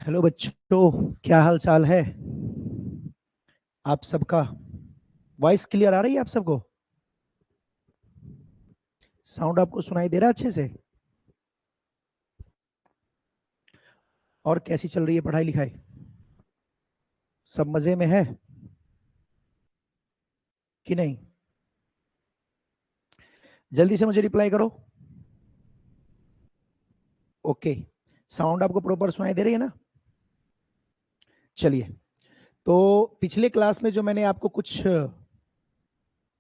Hello बच्चों, क्या हाल चाल है आप सबका। वॉइस क्लियर आ रही है आप सबको? साउंड आपको सुनाई दे रहा है अच्छे से? और कैसी चल रही है पढ़ाई लिखाई? सब मजे में है कि नहीं? जल्दी से मुझे रिप्लाई करो। ओके, साउंड आपको प्रॉपर सुनाई दे रही है ना? चलिए, तो पिछले क्लास में जो मैंने आपको कुछ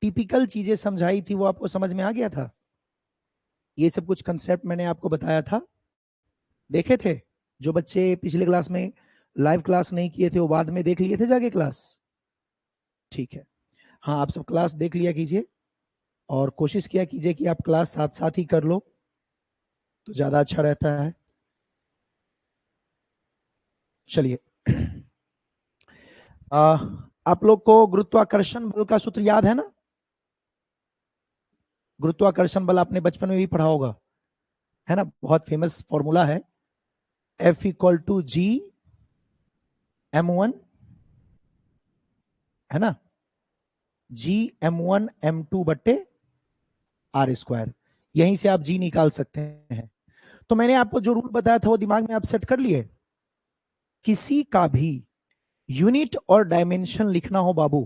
टिपिकल चीजें समझाई थी वो आपको समझ में आ गया था? ये सब कुछ कंसेप्ट मैंने आपको बताया था, देखे थे? जो बच्चे पिछले क्लास में लाइव क्लास नहीं किए थे वो बाद में देख लिए थे जाके क्लास? ठीक है, हाँ, आप सब क्लास देख लिया कीजिए और कोशिश किया कीजिए कि आप क्लास साथ साथ ही कर लो तो ज्यादा अच्छा रहता है। चलिए, आप लोग को गुरुत्वाकर्षण बल का सूत्र याद है ना? गुरुत्वाकर्षण बल आपने बचपन में भी पढ़ा होगा, है ना? बहुत फेमस फॉर्मूला है, F=G(m1), है ना? G(m1)(m2)/r²। यहीं से आप G निकाल सकते हैं। तो मैंने आपको जो रूल बताया था वो दिमाग में आप सेट कर लिए? किसी का भी यूनिट और डायमेंशन लिखना हो बाबू,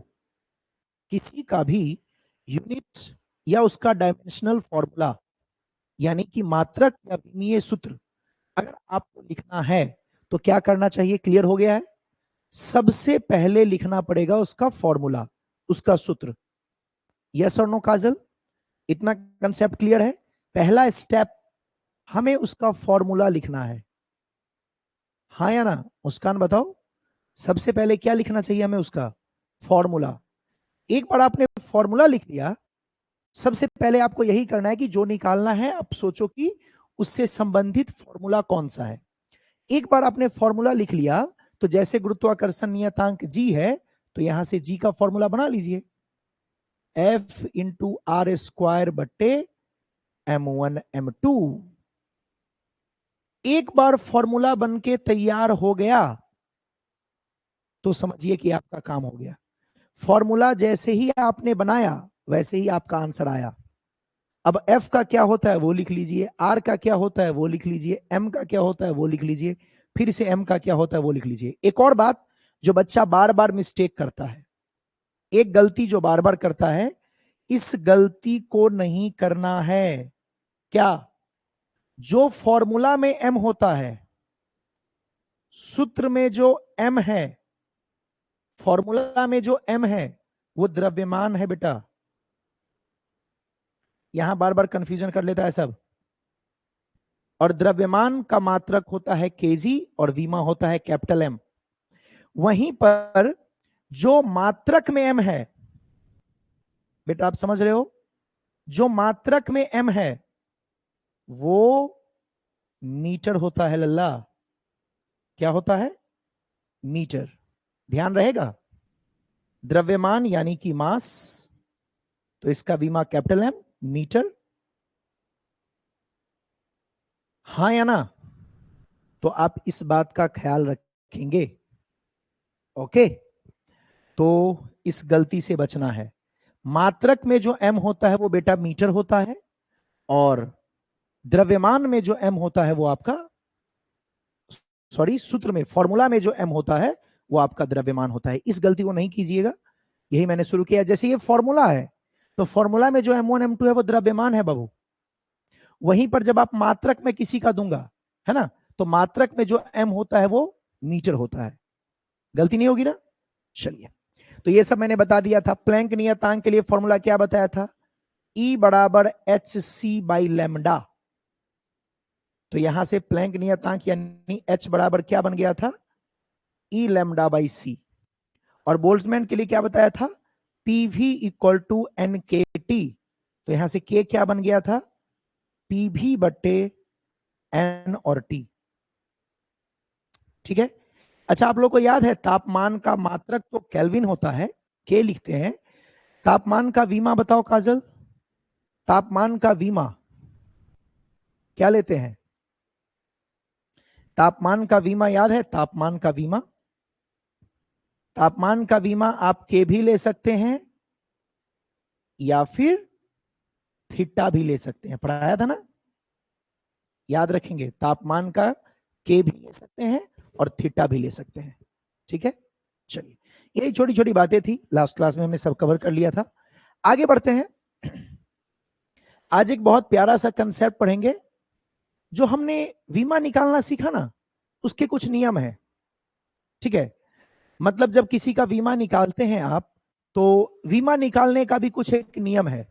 किसी का भी यूनिट या उसका डायमेंशनल फॉर्मूला यानी कि मात्रक या विमीय सूत्र अगर आपको लिखना है तो क्या करना चाहिए? क्लियर हो गया है? सबसे पहले लिखना पड़ेगा उसका फॉर्मूला, उसका सूत्र। यस और नो काजल? इतना कंसेप्ट क्लियर है? पहला स्टेप, हमें उसका फॉर्मूला लिखना है। हाँ या ना? मुस्कान बताओ, सबसे पहले क्या लिखना चाहिए हमें? उसका फॉर्मूला। एक बार आपने फॉर्मूला लिख लिया, सबसे पहले आपको यही करना है कि जो निकालना है आप सोचो कि उससे संबंधित फॉर्मूला कौन सा है। एक बार आपने फॉर्मूला लिख लिया तो जैसे गुरुत्वाकर्षण नियतांक जी है तो यहां से जी का फॉर्मूला बना लीजिए, F*R²/m1m2। एक बार फॉर्मूला बन के तैयार हो गया तो समझिए कि आपका काम हो गया। फॉर्मूला जैसे ही आपने बनाया वैसे ही आपका आंसर आया। अब F का क्या होता है वो लिख लीजिए, R का क्या होता है वो लिख लीजिए, M का क्या होता है वो लिख लीजिए, फिर से M का क्या होता है वो लिख लीजिए। एक और बात, जो बच्चा बार बार मिस्टेक करता है, एक गलती जो बार बार करता है, इस गलती को नहीं करना है। क्या? जो फॉर्मूला में M होता है, सूत्र में जो M है, फॉर्मूला में जो M है वो द्रव्यमान है बेटा। यहां बार बार कंफ्यूजन कर लेता है सब। और द्रव्यमान का मात्रक होता है केजी और विमा होता है कैपिटल एम। वहीं पर जो मात्रक में एम है बेटा, आप समझ रहे हो, जो मात्रक में एम है वो मीटर होता है लल्ला। क्या होता है? मीटर। ध्यान रहेगा, द्रव्यमान यानी कि मास, तो इसका विमा कैपिटल एम, मीटर। हाँ या ना? तो आप इस बात का ख्याल रखेंगे? ओके, तो इस गलती से बचना है। मात्रक में जो एम होता है वो बेटा मीटर होता है और द्रव्यमान में जो एम होता है वो आपका, सॉरी, सूत्र में, फॉर्मूला में जो एम होता है वो आपका द्रव्यमान होता है। इस गलती को नहीं कीजिएगा, यही मैंने शुरू किया। जैसे ये फॉर्मूला है तो फॉर्मूला में जो M1 M2 है वो द्रव्यमान है बाबू। वहीं पर जब आप मात्रक में किसी का दूंगा, है ना, तो मात्रक में जो एम होता है वो मीटर होता है। गलती नहीं होगी ना? चलिए, तो ये सब मैंने बता दिया था। प्लैंक नियतांक के लिए फॉर्मूला क्या बताया था? E = hc/λ। तो यहां से प्लैंक नियतांक यानी H बराबर क्या बन गया था? E λ/c। और बोल्ट्जमैन के लिए क्या बताया था? PV = NKT। तो यहां से K क्या बन गया था? PV/N और T। ठीक है? अच्छा, आप लोग को याद है तापमान का मात्रक तो केल्विन होता है, K लिखते हैं। तापमान का विमा बताओ काजल, तापमान का विमा क्या लेते हैं? तापमान का बीमा याद है? तापमान का बीमा, तापमान का बीमा आप के भी ले सकते हैं या फिर थीटा भी ले सकते हैं, पढ़ाया था ना, याद रखेंगे। तापमान का के भी ले सकते हैं और थीटा भी ले सकते हैं, ठीक है। चलिए, यही छोटी छोटी बातें थी, लास्ट क्लास में हमने सब कवर कर लिया था। आगे बढ़ते हैं। आज एक बहुत प्यारा सा कंसेप्ट पढ़ेंगे। जो हमने बीमा निकालना सीखा ना, उसके कुछ नियम है, ठीक है। मतलब जब किसी का बीमा निकालते हैं आप, तो बीमा निकालने का भी कुछ एक नियम है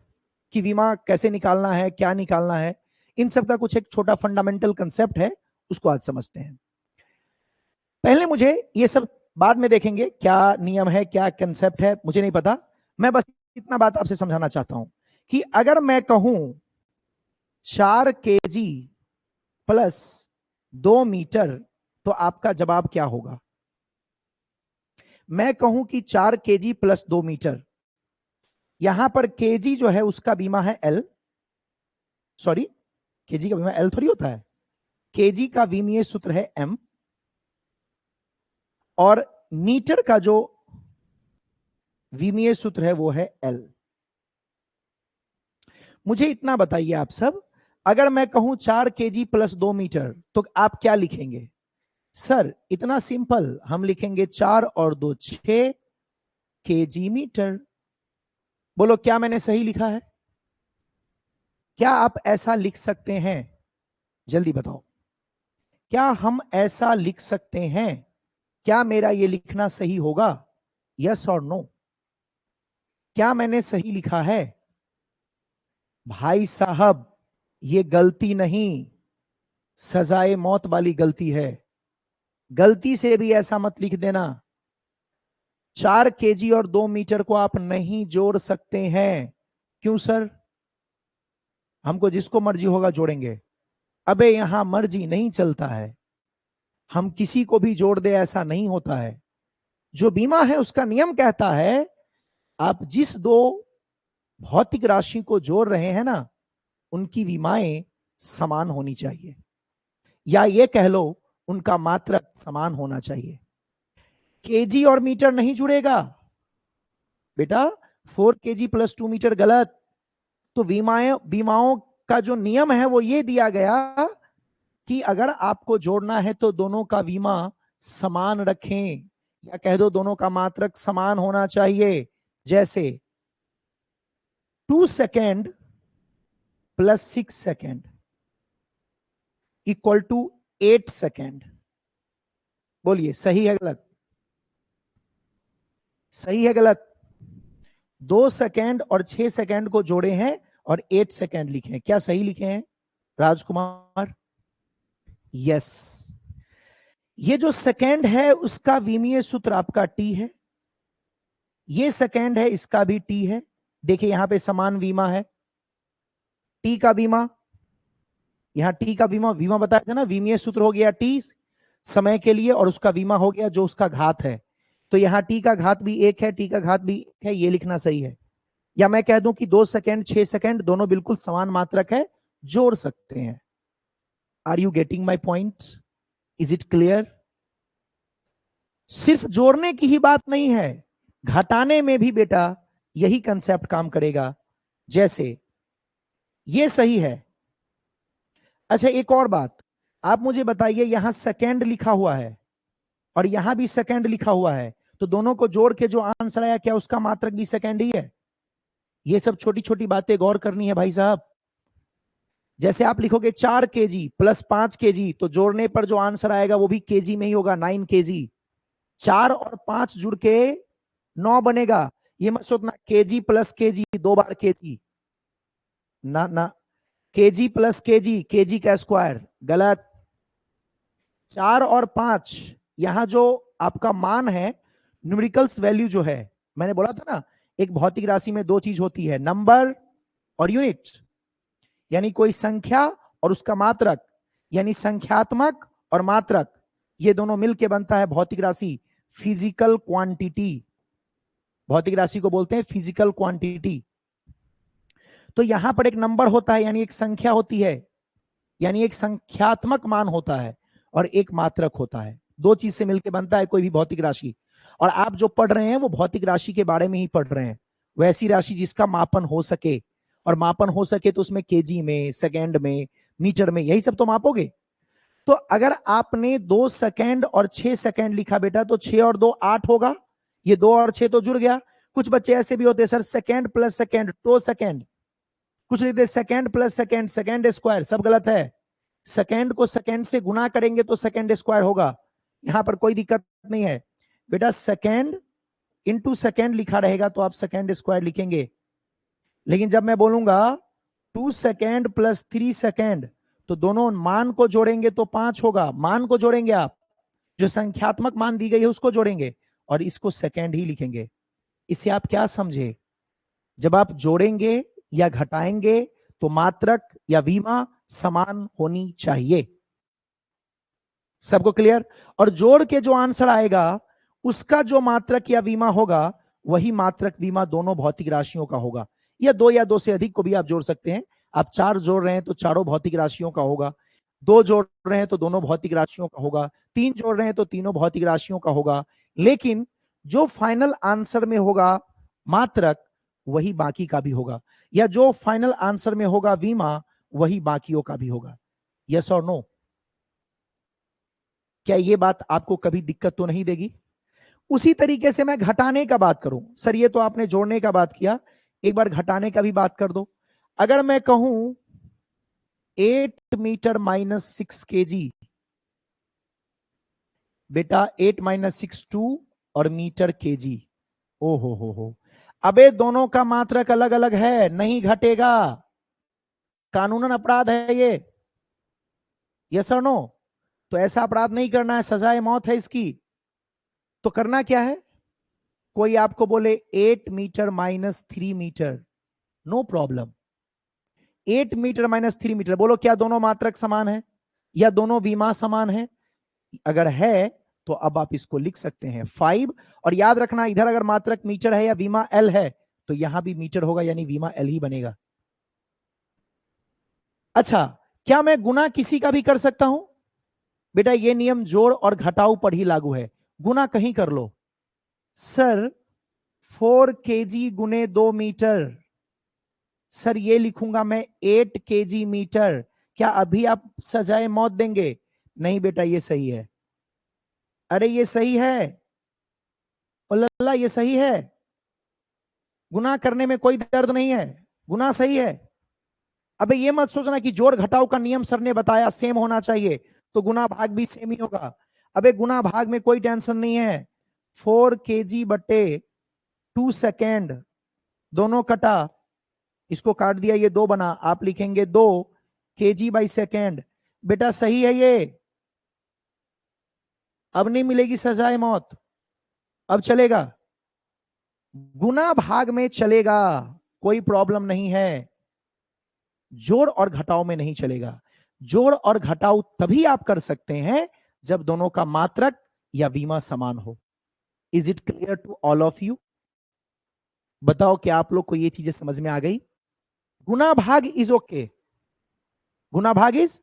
कि बीमा कैसे निकालना है, क्या निकालना है, इन सब का कुछ एक छोटा फंडामेंटल कंसेप्ट है, उसको आज समझते हैं। पहले मुझे ये सब बाद में देखेंगे, क्या नियम है, क्या कंसेप्ट है, मुझे नहीं पता। मैं बस इतना बात आपसे समझाना चाहता हूं कि अगर मैं कहूं 4 kg प्लस 2 मीटर, तो आपका जवाब क्या होगा? मैं कहूं कि 4 kg प्लस 2 मीटर, यहां पर kg जो है उसका बीमा है L, सॉरी kg का बीमा L थोड़ी होता है, kg का विमीय सूत्र है M, और मीटर का जो विमीय सूत्र है वो है L। मुझे इतना बताइए आप सब, अगर मैं कहूं 4 kg प्लस 2 मीटर, तो आप क्या लिखेंगे? सर इतना सिंपल, हम लिखेंगे 4 और 2 6 kg मीटर। बोलो क्या मैंने सही लिखा है? क्या आप ऐसा लिख सकते हैं? जल्दी बताओ, क्या हम ऐसा लिख सकते हैं? क्या मेरा ये लिखना सही होगा? यस और नो? क्या मैंने सही लिखा है? भाई साहब ये गलती नहीं, सजाए मौत वाली गलती है। गलती से भी ऐसा मत लिख देना। 4 kg और 2 मीटर को आप नहीं जोड़ सकते हैं। क्यों सर? हमको जिसको मर्जी होगा जोड़ेंगे। अबे यहां मर्जी नहीं चलता है, हम किसी को भी जोड़ दे ऐसा नहीं होता है। जो बीमा है उसका नियम कहता है, आप जिस दो भौतिक राशि को जोड़ रहे हैं ना, उनकी बीमाएं समान होनी चाहिए, या ये कह लो उनका मात्रक समान होना चाहिए। केजी और मीटर नहीं जुड़ेगा बेटा, 4 kg प्लस 2 मीटर गलत। तो बीमाओं का जो नियम है वो ये दिया गया कि अगर आपको जोड़ना है तो दोनों का बीमा समान रखें, या कह दो दोनों का मात्रक समान होना चाहिए। जैसे 2 second plus 6 second equal to 8 second. बोलिए सही है गलत? सही है गलत? 2 सेकेंड और 6 सेकेंड को जोड़े हैं और 8 सेकेंड लिखे हैं, क्या सही लिखे हैं राजकुमार? यस। ये जो सेकेंड है उसका विमीय सूत्र आपका टी है, ये सेकेंड है इसका भी टी है। देखिए यहां पे समान बीमा है, टी का बीमा, यहां टी का बीमा, बीमा बताया था ना, विमीय सूत्र हो गया टी समय के लिए, और उसका बीमा हो गया जो उसका घात है। तो यहां टी का घात भी 1 है, टी का घात भी 1 है, ये लिखना सही है। या मैं कह दूं कि 2 सेकेंड 6 सेकेंड दोनों बिल्कुल समान मात्रक है, जोड़ सकते हैं। Are you getting my point? Is it clear? सिर्फ जोड़ने की ही बात नहीं है, घटाने में भी बेटा यही कंसेप्ट काम करेगा। जैसे ये सही है। अच्छा एक और बात, आप मुझे बताइए, यहां सेकेंड लिखा हुआ है और यहां भी सेकेंड लिखा हुआ है, तो दोनों को जोड़ के जो आंसर आया क्या उसका मात्रक भी सेकेंड ही है? ये सब छोटी छोटी बातें गौर करनी है भाई साहब। जैसे आप लिखोगे 4 kg प्लस 5 kg, तो जोड़ने पर जो आंसर आएगा वो भी केजी में ही होगा, 9 kg। 4 और 5 जुड़ के 9 बनेगा। ये मत सोचना केजी प्लस केजी 2 बार केजी, ना ना, केजी प्लस केजी, केजी का स्क्वायर, गलत। 4 और 5 यहां जो आपका मान है, न्यूमेरिकल्स वैल्यू जो है, मैंने बोला था ना, एक भौतिक राशि में 2 चीज होती है, नंबर और यूनिट। यानी कोई संख्या और उसका मात्रक, यानी संख्यात्मक और मात्रक, ये दोनों मिलके बनता है भौतिक राशि, फिजिकल क्वांटिटी। भौतिक राशि को बोलते हैं फिजिकल क्वांटिटी। तो यहां पर एक नंबर होता है, यानी एक संख्या होती है, यानी एक संख्यात्मक मान होता है, और एक मात्रक होता है। दो चीज से मिलकर बनता है कोई भी भौतिक राशि। और आप जो पढ़ रहे हैं वो भौतिक राशि के बारे में ही पढ़ रहे हैं, वैसी राशि जिसका मापन हो सके, और मापन हो सके तो उसमें केजी में, सेकेंड में, मीटर में, यही सब तो मापोगे। तो अगर आपने 2 सेकेंड और 6 सेकेंड लिखा बेटा, तो 6 और 2 8 होगा, ये 2 और 6 तो जुड़ गया। कुछ बच्चे ऐसे भी होते हैं sir, second plus second to second, कुछ लिखते second plus second second square, सब गलत है। सेकेंड को सेकेंड से गुना करेंगे तो सेकेंड स्क्वायर होगा, यहां पर कोई दिक्कत नहीं है बेटा। सेकेंड इंटू सेकेंड लिखा रहेगा तो आप सेकेंड स्क्वायर लिखेंगे। लेकिन जब मैं बोलूंगा 2 सेकेंड प्लस 3 सेकेंड, तो दोनों मान को जोड़ेंगे तो 5 होगा। मान को जोड़ेंगे, आप जो संख्यात्मक मान दी गई है उसको जोड़ेंगे और इसको सेकेंड ही लिखेंगे। इससे आप क्या समझे, जब आप जोड़ेंगे या घटाएंगे तो मात्रक या विमा समान होनी चाहिए। सबको क्लियर? और जोड़ के जो आंसर आएगा उसका जो मात्रक या विमा होगा वही मात्रक विमा दोनों भौतिक राशियों का होगा। या दो से अधिक को भी आप जोड़ सकते हैं। आप 4 जोड़ रहे हैं तो चारों भौतिक राशियों का होगा, 2 जोड़ रहे हैं तो दोनों भौतिक राशियों का होगा, 3 जोड़ रहे हैं तो तीनों भौतिक राशियों का होगा। लेकिन जो फाइनल आंसर में होगा मात्रक वही बाकी का भी होगा, या जो फाइनल आंसर में होगा विमा वही बाकियों का भी होगा। यस और नो? क्या ये बात आपको कभी दिक्कत तो नहीं देगी? उसी तरीके से मैं घटाने का बात करूं, सर ये तो आपने जोड़ने का बात किया, एक बार घटाने का भी बात कर दो। अगर मैं कहूं 8 मीटर माइनस 6 केजी, बेटा 8 माइनस 6 2 और मीटर केजी। ओ हो, अबे दोनों का मात्रक अलग अलग है, नहीं घटेगा, कानूनन अपराध है ये। यस और नो? तो ऐसा अपराध नहीं करना है, सजाए मौत है इसकी। तो करना क्या है, कोई आपको बोले 8 metre minus 3 metre, no problem. 8 metre minus 3 metre, बोलो क्या दोनों मात्रक समान है या दोनों विमा समान है? अगर है तो अब आप इसको लिख सकते हैं 5। और याद रखना इधर अगर मात्रक मीटर है या विमा एल है तो यहां भी मीटर होगा, यानी विमा एल ही बनेगा। अच्छा, क्या मैं गुना किसी का भी कर सकता हूं? बेटा ये नियम जोड़ और घटाव पर ही लागू है, गुना कहीं कर लो। सर 4 केजी गुने 2 मीटर, सर ये लिखूंगा मैं 8 केजी मीटर, क्या अभी आप सजाए मौत देंगे? नहीं बेटा ये सही है। अरे ये सही है, अल्लाह ये सही है, गुना करने में कोई दर्द नहीं है, गुना सही है। अबे ये मत सोचना कि जोड़ घटाव का नियम सर ने बताया सेम होना चाहिए तो गुना भाग भी सेम ही होगा। अबे गुना भाग में कोई टेंशन नहीं है। 4 केजी बटे 2 सेकेंड, दोनों कटा, इसको काट दिया, ये 2 बना, आप लिखेंगे 2 केजी बाई सेकेंड। बेटा सही है ये, अब नहीं मिलेगी सजाए मौत, अब चलेगा, गुना भाग में चलेगा, कोई प्रॉब्लम नहीं है, जोड़ और घटाव में नहीं चलेगा। जोड़ और घटाव तभी आप कर सकते हैं जब दोनों का मात्रक या विमा समान हो। Is it clear to all of you? बताओ क्या आप लोग को ये चीजें समझ में आ गई? गुना भाग इज ओके, गुना भाग इज,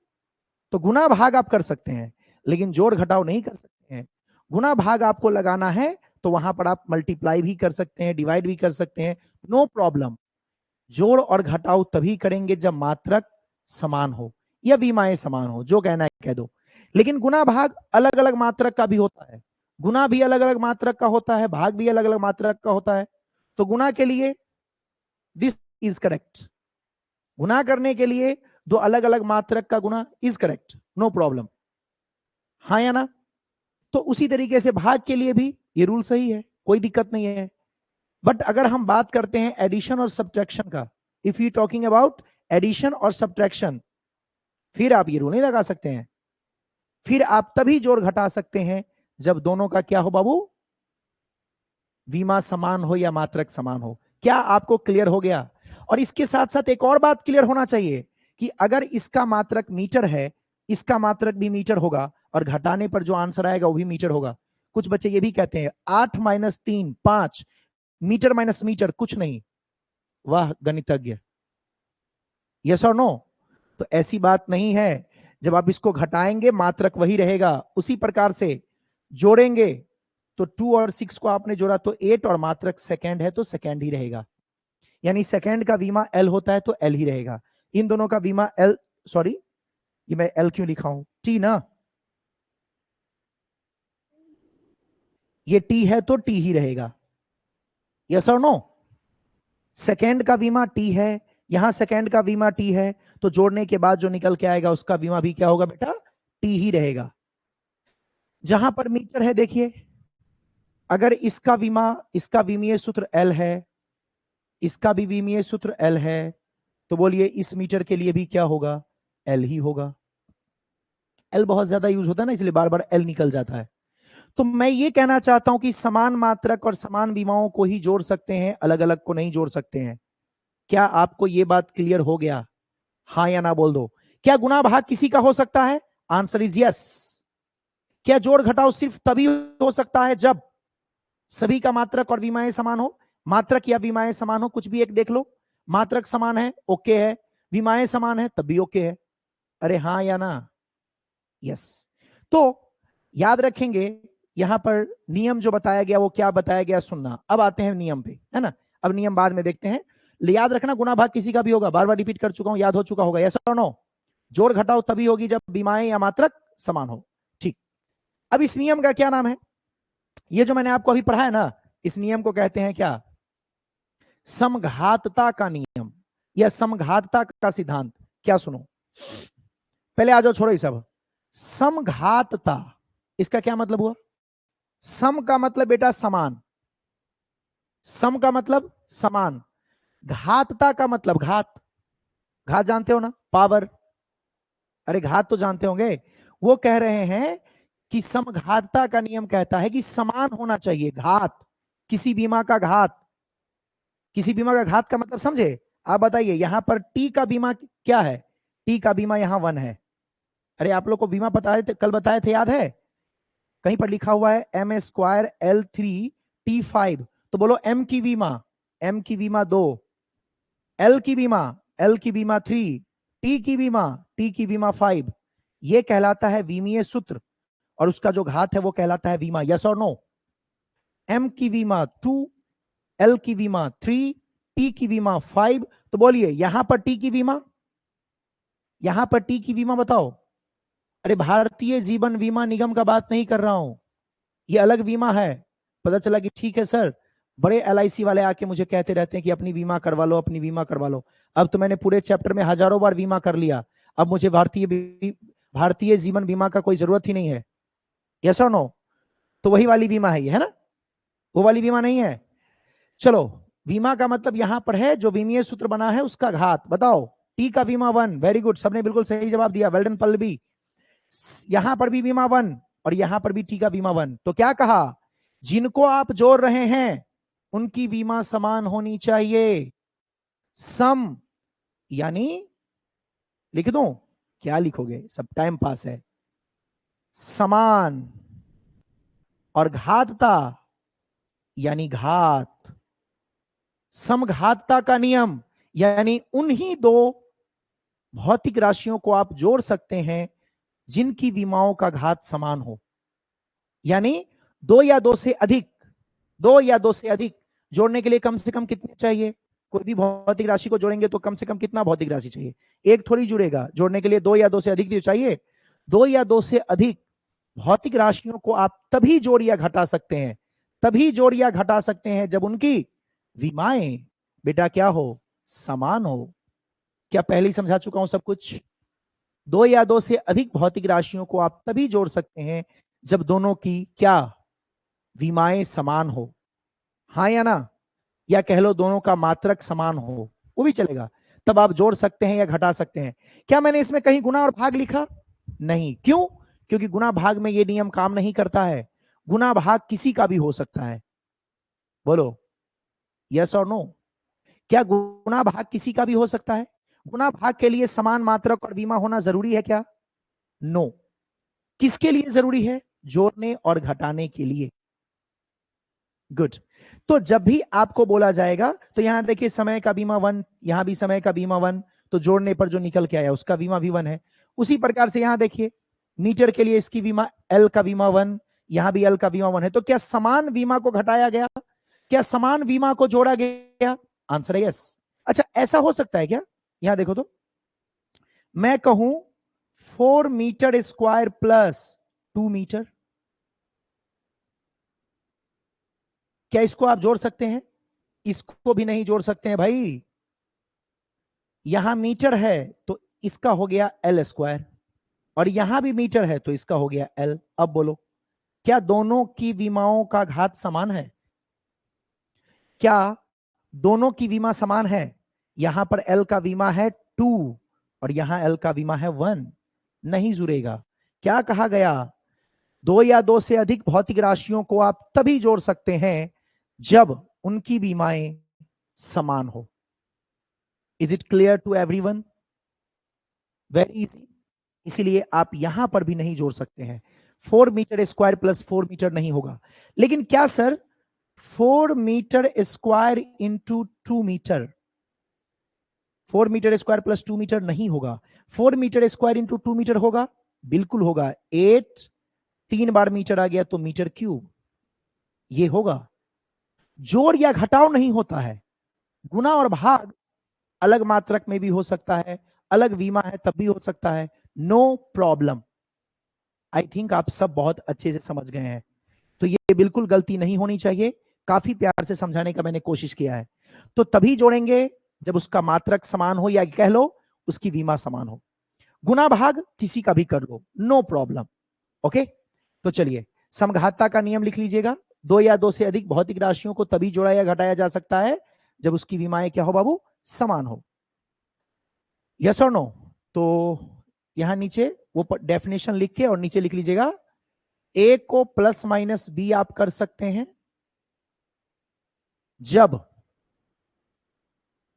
तो गुना भाग आप कर सकते हैं लेकिन जोड़ घटाव नहीं कर सकते हैं। गुना भाग आपको लगाना है तो वहां पर आप मल्टीप्लाई भी कर सकते हैं, डिवाइड भी कर सकते हैं, नो प्रॉब्लम। जोड़ और घटाव तभी करेंगे जब मात्रक समान हो या विमाएं समान हो, जो कहना है कह दो। लेकिन गुना भाग अलग अलग मात्रक का भी होता है, गुना भी अलग अलग मात्रक का होता है, भाग भी अलग अलग मात्रक का होता है। तो गुना के लिए दिस इज करेक्ट, गुना करने के लिए 2 अलग अलग मात्रक का गुना इज करेक्ट, नो प्रॉब्लम, हाँ या ना? तो उसी तरीके से भाग के लिए भी ये रूल सही है, कोई दिक्कत नहीं है। बट अगर हम बात करते हैं एडिशन और सब्ट्रैक्शन का, if you talking about addition और सब्ट्रैक्शन, फिर आप ये रूल नहीं लगा सकते हैं। फिर आप तभी जोड़ घटा सकते हैं जब दोनों का क्या हो बाबू, विमा समान हो या मात्रक समान हो। क्या आपको क्लियर हो गया? और इसके साथ साथ एक और बात क्लियर होना चाहिए कि अगर इसका मात्रक मीटर है, इसका मात्रक भी मीटर होगा और घटाने पर जो आंसर आएगा वो भी मीटर होगा। कुछ बच्चे ये भी कहते हैं 8 माइनस 3 5, मीटर माइनस मीटर कुछ नहीं। वाह गणितज्ञ, यस और नो? तो ऐसी बात नहीं है। जब आप इसको घटाएंगे मात्रक वही रहेगा। उसी प्रकार से जोड़ेंगे तो 2 और 6 को आपने जोड़ा तो 8 और मात्रक सेकेंड है तो सेकेंड ही रहेगा। यानी सेकेंड का बीमा एल होता है तो एल ही रहेगा। इन दोनों का बीमा एल, सॉरी ये मैं एल क्यों लिखा हूं, टी ना, ये टी है तो टी ही रहेगा। यस और नो? सेकेंड का बीमा टी है, यहां सेकेंड का बीमा टी है, तो जोड़ने के बाद जो निकल के आएगा उसका बीमा भी क्या होगा बेटा, टी ही रहेगा। जहां पर मीटर है देखिए, अगर इसका बीमा, इसका बीमीय सूत्र एल है, इसका भी बीमीय सूत्र एल है, तो बोलिए इस मीटर के लिए भी क्या होगा, एल ही होगा। एल बहुत ज्यादा यूज होता है ना, इसलिए बार बार एल निकल जाता है। तो मैं ये कहना चाहता हूं कि समान मात्रक और समान बीमाओं को ही जोड़ सकते हैं, अलग अलग को नहीं जोड़ सकते हैं। क्या आपको ये बात क्लियर हो गया? हाँ या ना बोल दो। क्या गुना भाग किसी का हो सकता है? Answer is yes. क्या जोड़ घटाव सिर्फ तभी हो सकता है जब सभी का मात्रक और बीमाएं समान हो? मात्रक या बीमाएं समान हो, कुछ भी एक देख लो। मात्रक समान है ओके है, बीमाएं समान है तब भी ओके है। अरे हाँ या ना? यस। तो याद रखेंगे यहां पर नियम जो बताया गया वो क्या बताया गया सुनना। अब आते हैं नियम पे, है ना। अब नियम बाद में देखते हैं। याद रखना गुना भाग किसी का भी होगा, बार बार रिपीट कर चुका हूं, याद हो चुका होगा। यस और नो? जोड़ घटाओ तभी होगी जब बीमाएं या मात्रक समान हो। ठीक, अब इस नियम का क्या नाम है? ये जो मैंने आपको अभी पढ़ा है ना, इस नियम को कहते हैं क्या? समघातता का नियम या समघातता का सिद्धांत। क्या सुनो, पहले आ जाओ, छोड़ो ये सब। समघातता, इसका क्या मतलब हुआ? सम का मतलब बेटा समान, सम का मतलब समान। घातता का मतलब घात, घात जानते हो ना, पावर। अरे घात तो जानते होंगे। वो कह रहे हैं कि समघातता का नियम कहता है कि समान होना चाहिए घात, किसी बीमा का घात। किसी बीमा का घात का मतलब समझे? आप बताइए, यहां पर टी का बीमा क्या है? टी का बीमा यहां 1 है। अरे आप लोग को बीमा पता है, कल बताए थे, याद है? कहीं पर लिखा हुआ है M²L3T5, तो बोलो एम की बीमा, एम की बीमा 2, एल की बीमा, एल की बीमा 3, टी की बीमा, टी की बीमा 5। ये कहलाता है विमीय सूत्र, और उसका जो घात है वो कहलाता है बीमा। यस और नो? एम की बीमा 2, एल की बीमा 3, टी की बीमा 5। तो बोलिए यहां पर टी की बीमा, यहां पर टी की बीमा बताओ। अरे भारतीय जीवन बीमा निगम का बात नहीं कर रहा हूं, ये अलग बीमा है। पता चला कि ठीक है सर, बड़े एलआईसी वाले आके मुझे कहते रहते हैं कि अपनी बीमा करवा लो, अपनी बीमा करवा लो। अब तो मैंने पूरे चैप्टर में हजारों बार बीमा कर लिया, अब मुझे भारतीय जीवन बीमा का कोई जरूरत ही नहीं है। यस और नो? तो वही वाली बीमा है ये, है ना? वो वाली बीमा नहीं है। चलो, बीमा का मतलब यहां पर है जो बीमीय सूत्र बना है उसका घात। बताओ, टी का बीमा 1, वेरी गुड, सबने बिल्कुल सही जवाब दिया, वेल डन पल्लवी। यहां पर भी बीमा 1 और यहां पर भी टी का बीमा 1। तो क्या कहा, जिनको आप जोड़ रहे हैं उनकी बीमा समान होनी चाहिए। सम, यानी लिख दूं? क्या लिखोगे, सब टाइम पास है। समान, और घातता यानी घात। समघातता का नियम यानी उन्हीं दो भौतिक राशियों को आप जोड़ सकते हैं जिनकी बीमाओं का घात समान हो। यानी दो या दो से अधिक, दो या दो से अधिक जोड़ने के लिए कम से कम कितने चाहिए? कोई भी भौतिक राशि को जोड़ेंगे तो कम से कम कितना भौतिक राशि चाहिए? एक थोड़ी जुड़ेगा, जोड़ने के लिए दो या दो से अधिक चाहिए। दो या दो से अधिक भौतिक राशियों को आप तभी जोड़ या घटा सकते हैं, तभी जोड़ या घटा सकते हैं जब उनकी विमाएं बेटा क्या हो, समान हो। क्या पहले ही समझा चुका हूं सब कुछ? दो या दो से अधिक भौतिक राशियों को आप तभी जोड़ सकते हैं जब दोनों की क्या, विमाएं समान हो। हाँ या ना? या कह लो दोनों का मात्रक समान हो, वो भी चलेगा, तब आप जोड़ सकते हैं या घटा सकते हैं। क्या मैंने इसमें कहीं गुना और भाग लिखा? नहीं। क्यों? क्योंकि गुना भाग में ये नियम काम नहीं करता है। गुना भाग किसी का भी हो सकता है। बोलो यस और नो? क्या गुना भाग किसी का भी हो सकता है? गुना भाग के लिए समान मात्रक और बीमा होना जरूरी है क्या? नो। किसके लिए जरूरी है? जोड़ने और घटाने के लिए। गुड। तो जब भी आपको बोला जाएगा तो यहां देखिए समय का बीमा 1, यहां भी समय का बीमा 1, तो जोड़ने पर जो निकल के आया उसका बीमा भी 1 है। उसी प्रकार से यहां देखिए, मीटर के लिए इसकी विमा एल का विमा 1, यहां भी एल का विमा 1 है। तो क्या समान विमा को घटाया गया, क्या समान विमा को जोड़ा गया? आंसर है यस। अच्छा, ऐसा हो सकता है क्या, यहां देखो तो, मैं कहूं 4 मीटर स्क्वायर प्लस 2 मीटर, क्या इसको आप जोड़ सकते हैं? इसको भी नहीं जोड़ सकते हैं भाई। यहां मीटर है तो इसका हो गया एल स्क्वायर, और यहां भी मीटर है तो इसका हो गया एल। अब बोलो, क्या दोनों की विमाओं का घात समान है? क्या दोनों की विमा समान है? यहां पर एल का विमा है 2 और यहां एल का विमा है 1, नहीं जुड़ेगा। क्या कहा गया? 2 या 2 से अधिक भौतिक राशियों को आप तभी जोड़ सकते हैं जब उनकी विमाएं समान हो। Is it clear to everyone? Very easy. इसीलिए आप यहां पर भी नहीं जोड़ सकते हैं। 4 मीटर स्क्वायर प्लस 4 मीटर नहीं होगा। लेकिन क्या sir 4 metre square into 2 metre, 4 metre square plus 2 metre नहीं होगा। 4 मीटर स्क्वायर इंटू 2 मीटर होगा, बिल्कुल होगा। 8 3 बार मीटर आ गया तो मीटर क्यूब, ये होगा। जोड़ या घटाव नहीं होता है। गुना और भाग अलग मात्रक में भी हो सकता है, अलग विमा है तब भी हो सकता है, नो प्रॉब्लम। आई थिंक आप सब बहुत अच्छे से समझ गए हैं। तो ये बिल्कुल गलती नहीं होनी चाहिए, काफी प्यार से समझाने का मैंने कोशिश किया है। तो तभी जोड़ेंगे जब उसका मात्रक समान हो, या कह लो उसकी विमा समान हो। गुना भाग किसी का भी कर लो, नो प्रॉब्लम। ओके, तो चलिए समघातता का नियम लिख लीजिएगा। 2 या 2 से अधिक भौतिक राशियों को तभी जोड़ा या घटाया जा सकता है जब उसकी विमाएं क्या हो बाबू, समान हो। यस और नो? तो यहां नीचे वो डेफिनेशन लिख के और नीचे लिख लीजिएगा, ए को प्लस माइनस बी आप कर सकते हैं जब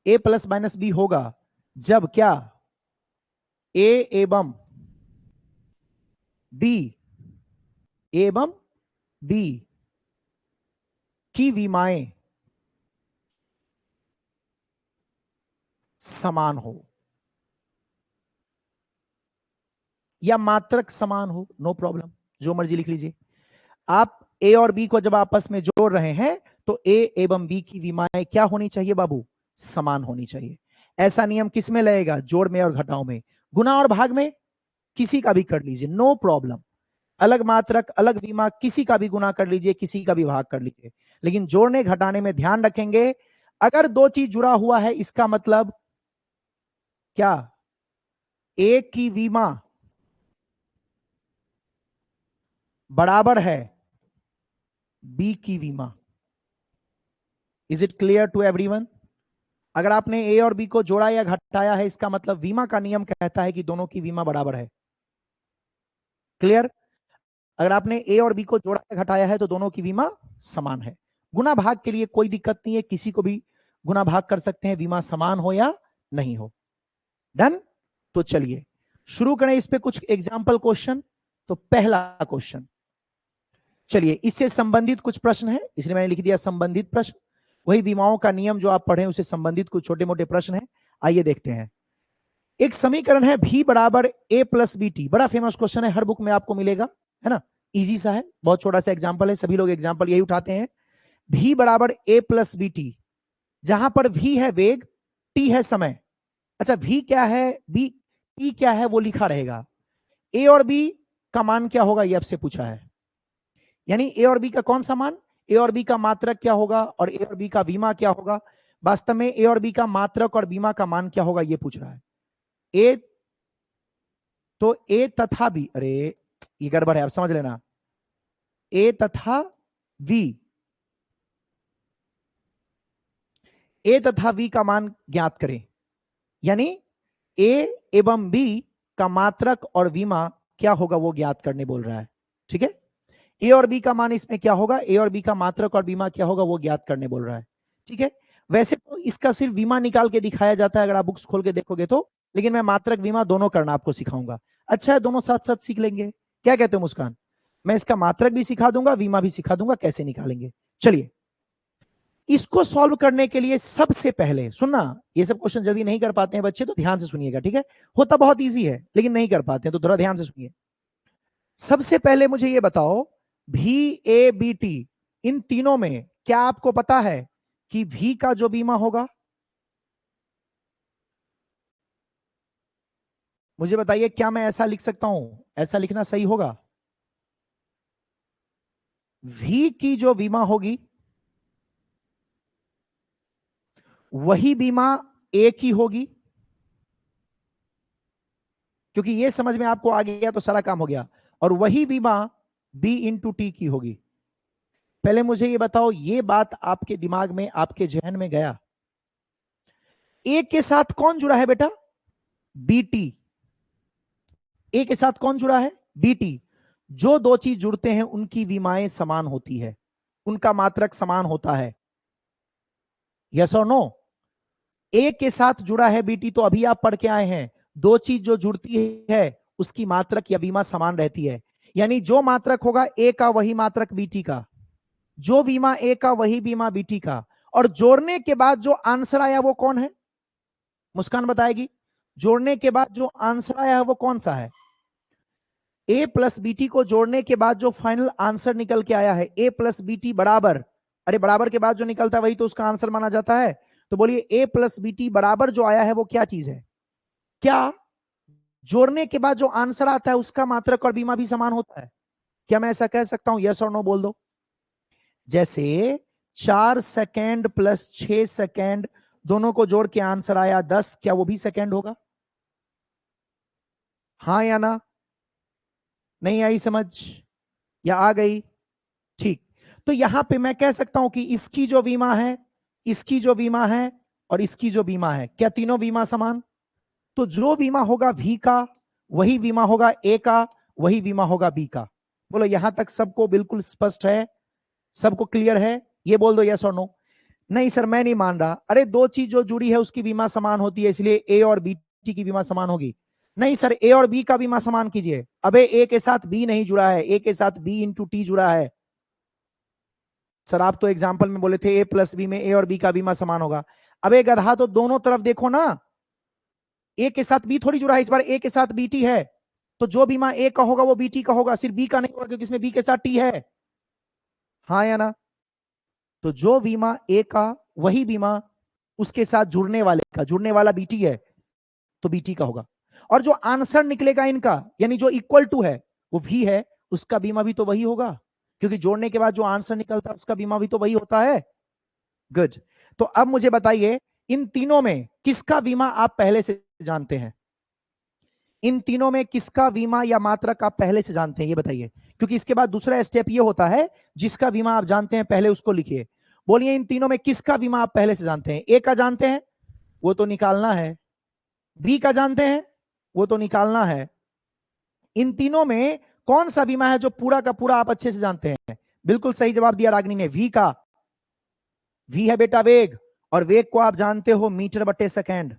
ए प्लस माइनस बी होगा जब क्या ए एवं बी, एवं बी की विमाएं समान हो या मात्रक समान हो, नो प्रॉब्लम, जो मर्जी लिख लीजिए। आप ए और बी को जब आपस में जोड़ रहे हैं तो ए एवं बी की विमाएं क्या होनी चाहिए बाबू, समान होनी चाहिए। ऐसा नियम किस में लगेगा, जोड़ में और घटाव में। गुना और भाग में किसी का भी कर लीजिए, नो प्रॉब्लम। अलग मात्रक अलग विमा, किसी का भी गुना कर लीजिए, किसी का भी भाग कर लीजिए। लेकिन जोड़ने घटाने में ध्यान रखेंगे, अगर दो चीज जुड़ा हुआ है इसका मतलब क्या, ए की विमा बराबर है बी की विमा। Is it clear to everyone? अगर आपने ए और बी को जोड़ा या घटाया है इसका मतलब विमा का नियम कहता है कि दोनों की विमा बराबर है। क्लियर? अगर आपने ए और बी को जोड़ा या घटाया है तो दोनों की विमा समान है। गुना भाग के लिए कोई दिक्कत नहीं है, किसी को भी गुना भाग कर सकते हैं, विमा समान हो या नहीं हो। डन? तो चलिए शुरू करें इस पे कुछ एग्जाम्पल क्वेश्चन। तो पहला क्वेश्चन, चलिए इससे संबंधित कुछ प्रश्न है, इसलिए मैंने लिख दिया संबंधित प्रश्न। वही विमाओं का नियम जो आप पढ़े उससे संबंधित कुछ छोटे मोटे प्रश्न है। आइए देखते हैं। एक समीकरण है v बराबर a प्लस बी टी, बड़ा फेमस क्वेश्चन है, हर बुक में आपको मिलेगा, है ना, इजी सा है, बहुत छोटा सा एग्जाम्पल है, सभी लोग एग्जाम्पल यही उठाते हैं। v बराबर a प्लस बी टी, जहां पर v है वेग, t है समय। अच्छा v क्या है, b t क्या है वो लिखा रहेगा। a और b का मान क्या होगा ये आपसे पूछा है, यानी a और b का कौन सा मान, a और b का मात्रक क्या होगा और a और b का बीमा क्या होगा। वास्तव में a और b का मात्रक और बीमा का मान क्या होगा ये पूछ रहा है। ए तो ए तथा बी, अरे ये गड़बड़ है, आप समझ लेना। ए तथा वी, ए तथा वी का मान ज्ञात करें, यानी ए एवं बी का मात्रक और विमा क्या होगा वो ज्ञात करने बोल रहा है। ठीक है, ए और बी का मान इसमें क्या होगा, ए और बी का मात्रक और बीमा क्या होगा वो ज्ञात करने बोल रहा है। ठीक है, वैसे तो इसका सिर्फ बीमा निकाल के दिखाया जाता है अगर आप बुक्स खोल के देखोगे तो, लेकिन मैं मात्रक बीमा दोनों करना आपको सिखाऊंगा। अच्छा है, दोनों साथ साथ सीख लेंगे, क्या कहते हो मुस्कान? मैं इसका मात्रक भी सिखा दूंगा, बीमा भी सिखा दूंगा कैसे निकालेंगे। चलिए इसको सॉल्व करने के लिए सबसे पहले सुनना, ये सब क्वेश्चन जल्दी नहीं कर पाते हैं बच्चे, तो ध्यान से सुनिएगा, ठीक है? होता बहुत इजी है लेकिन नहीं कर पाते हैं, तो थोड़ा ध्यान से सुनिए। सबसे पहले मुझे ये बताओ, भी ए बी टी, इन तीनों में क्या आपको पता है कि भी का जो बीमा होगा, मुझे बताइए, क्या मैं ऐसा लिख सकता हूं? ऐसा लिखना सही होगा? भी की जो बीमा होगी वही बीमा ए की होगी, क्योंकि ये समझ में आपको आ गया तो सारा काम हो गया, और वही बीमा बी इंटू टी की होगी। पहले मुझे ये बताओ, ये बात आपके दिमाग में, आपके जहन में गया, ए के साथ कौन जुड़ा है बेटा? बीटी। ए के साथ कौन जुड़ा है? बीटी। जो दो चीज जुड़ते हैं उनकी विमाएं समान होती है, उनका मात्रक समान होता है। यस और नो? ए के साथ जुड़ा है बीटी, तो अभी आप पढ़ के आए हैं, दो चीज जो जुड़ती है उसकी मात्रक या बीमा समान रहती है। यानी जो मात्रक होगा ए का वही मात्रक बीटी का, जो बीमा ए का वही बीमा बीटी का, और जोड़ने के बाद जो आंसर आया वो कौन है? मुस्कान बताएगी। जोड़ने के बाद जो आंसर आया है वो कौन सा है? ए प्लस बीटी को जोड़ने के बाद जो फाइनल आंसर निकल के आया है, ए प्लस बीटी बराबर, अरे बराबर के बाद जो निकलता है वही तो उसका आंसर माना जाता है। तो बोलिए ए प्लस बीटी बराबर जो आया है वो क्या चीज है? क्या जोड़ने के बाद जो आंसर आता है उसका मात्रक और बीमा भी समान होता है? क्या मैं ऐसा कह सकता हूं? यस और नो बोल दो। जैसे 4 सेकेंड प्लस 6 सेकेंड दोनों को जोड़ के आंसर आया 10, क्या वो भी सेकेंड होगा? हाँ या ना? नहीं आई समझ या आ गई? ठीक। तो यहां पे मैं कह सकता हूं कि इसकी जो बीमा है, इसकी जो बीमा है और इसकी जो बीमा है, क्या तीनों बीमा समान? तो जो बीमा होगा भी का वही बीमा होगा ए का, वही बीमा होगा बी का। बोलो यहां तक सबको बिल्कुल स्पष्ट है? सबको क्लियर है? ये बोल दो यस और नो। नहीं सर मैं नहीं मान रहा। अरे दो चीज जो जुड़ी है उसकी बीमा समान होती है, इसलिए ए और बी टी की बीमा समान होगी। नहीं सर ए और बी का बीमा समान कीजिए। अबे ए के साथ बी नहीं जुड़ा है, ए के साथ बी इंटू टी जुड़ा है। सर आप तो एग्जाम्पल में बोले थे ए प्लस बी में ए और बी का बीमा समान होगा। अबे गधा, तो दोनों तरफ देखो ना, ए के साथ बी थोड़ी जुड़ा है, इस बार ए के साथ बी टी है, तो जो बीमा ए का होगा वो बी टी का होगा, सिर्फ बी का नहीं होगा क्योंकि इसमें बी के साथ टी है। हाँ या ना? तो जो बीमा ए का वही बीमा उसके साथ जुड़ने वाले का, जुड़ने वाला बीटी है तो बीटी का होगा। और जो आंसर निकलेगा इनका, यानी जो इक्वल टू है वो भी है, उसका बीमा भी तो वही होगा, क्योंकि जोड़ने के बाद जो आंसर निकलता है उसका बीमा भी तो वही होता है। गुड। तो अब मुझे बताइए, इन तीनों में किसका बीमा आप पहले से जानते हैं? इन तीनों में किसका बीमा या मात्रक आप पहले से जानते हैं, ये बताइए, क्योंकि इसके बाद दूसरा स्टेप ये होता है, जिसका बीमा आप जानते हैं पहले उसको लिखिए। बोलिए इन तीनों में किसका बीमा आप पहले से जानते हैं? ए का जानते हैं, वो तो निकालना है। बी का जानते हैं, वो तो निकालना है। इन तीनों में कौन सा बीमा है जो पूरा का पूरा आप अच्छे से जानते हैं? बिल्कुल सही जवाब दिया रागनी ने, वी का। वी है बेटा वेग, और वेग को आप जानते हो मीटर बटे सेकेंड।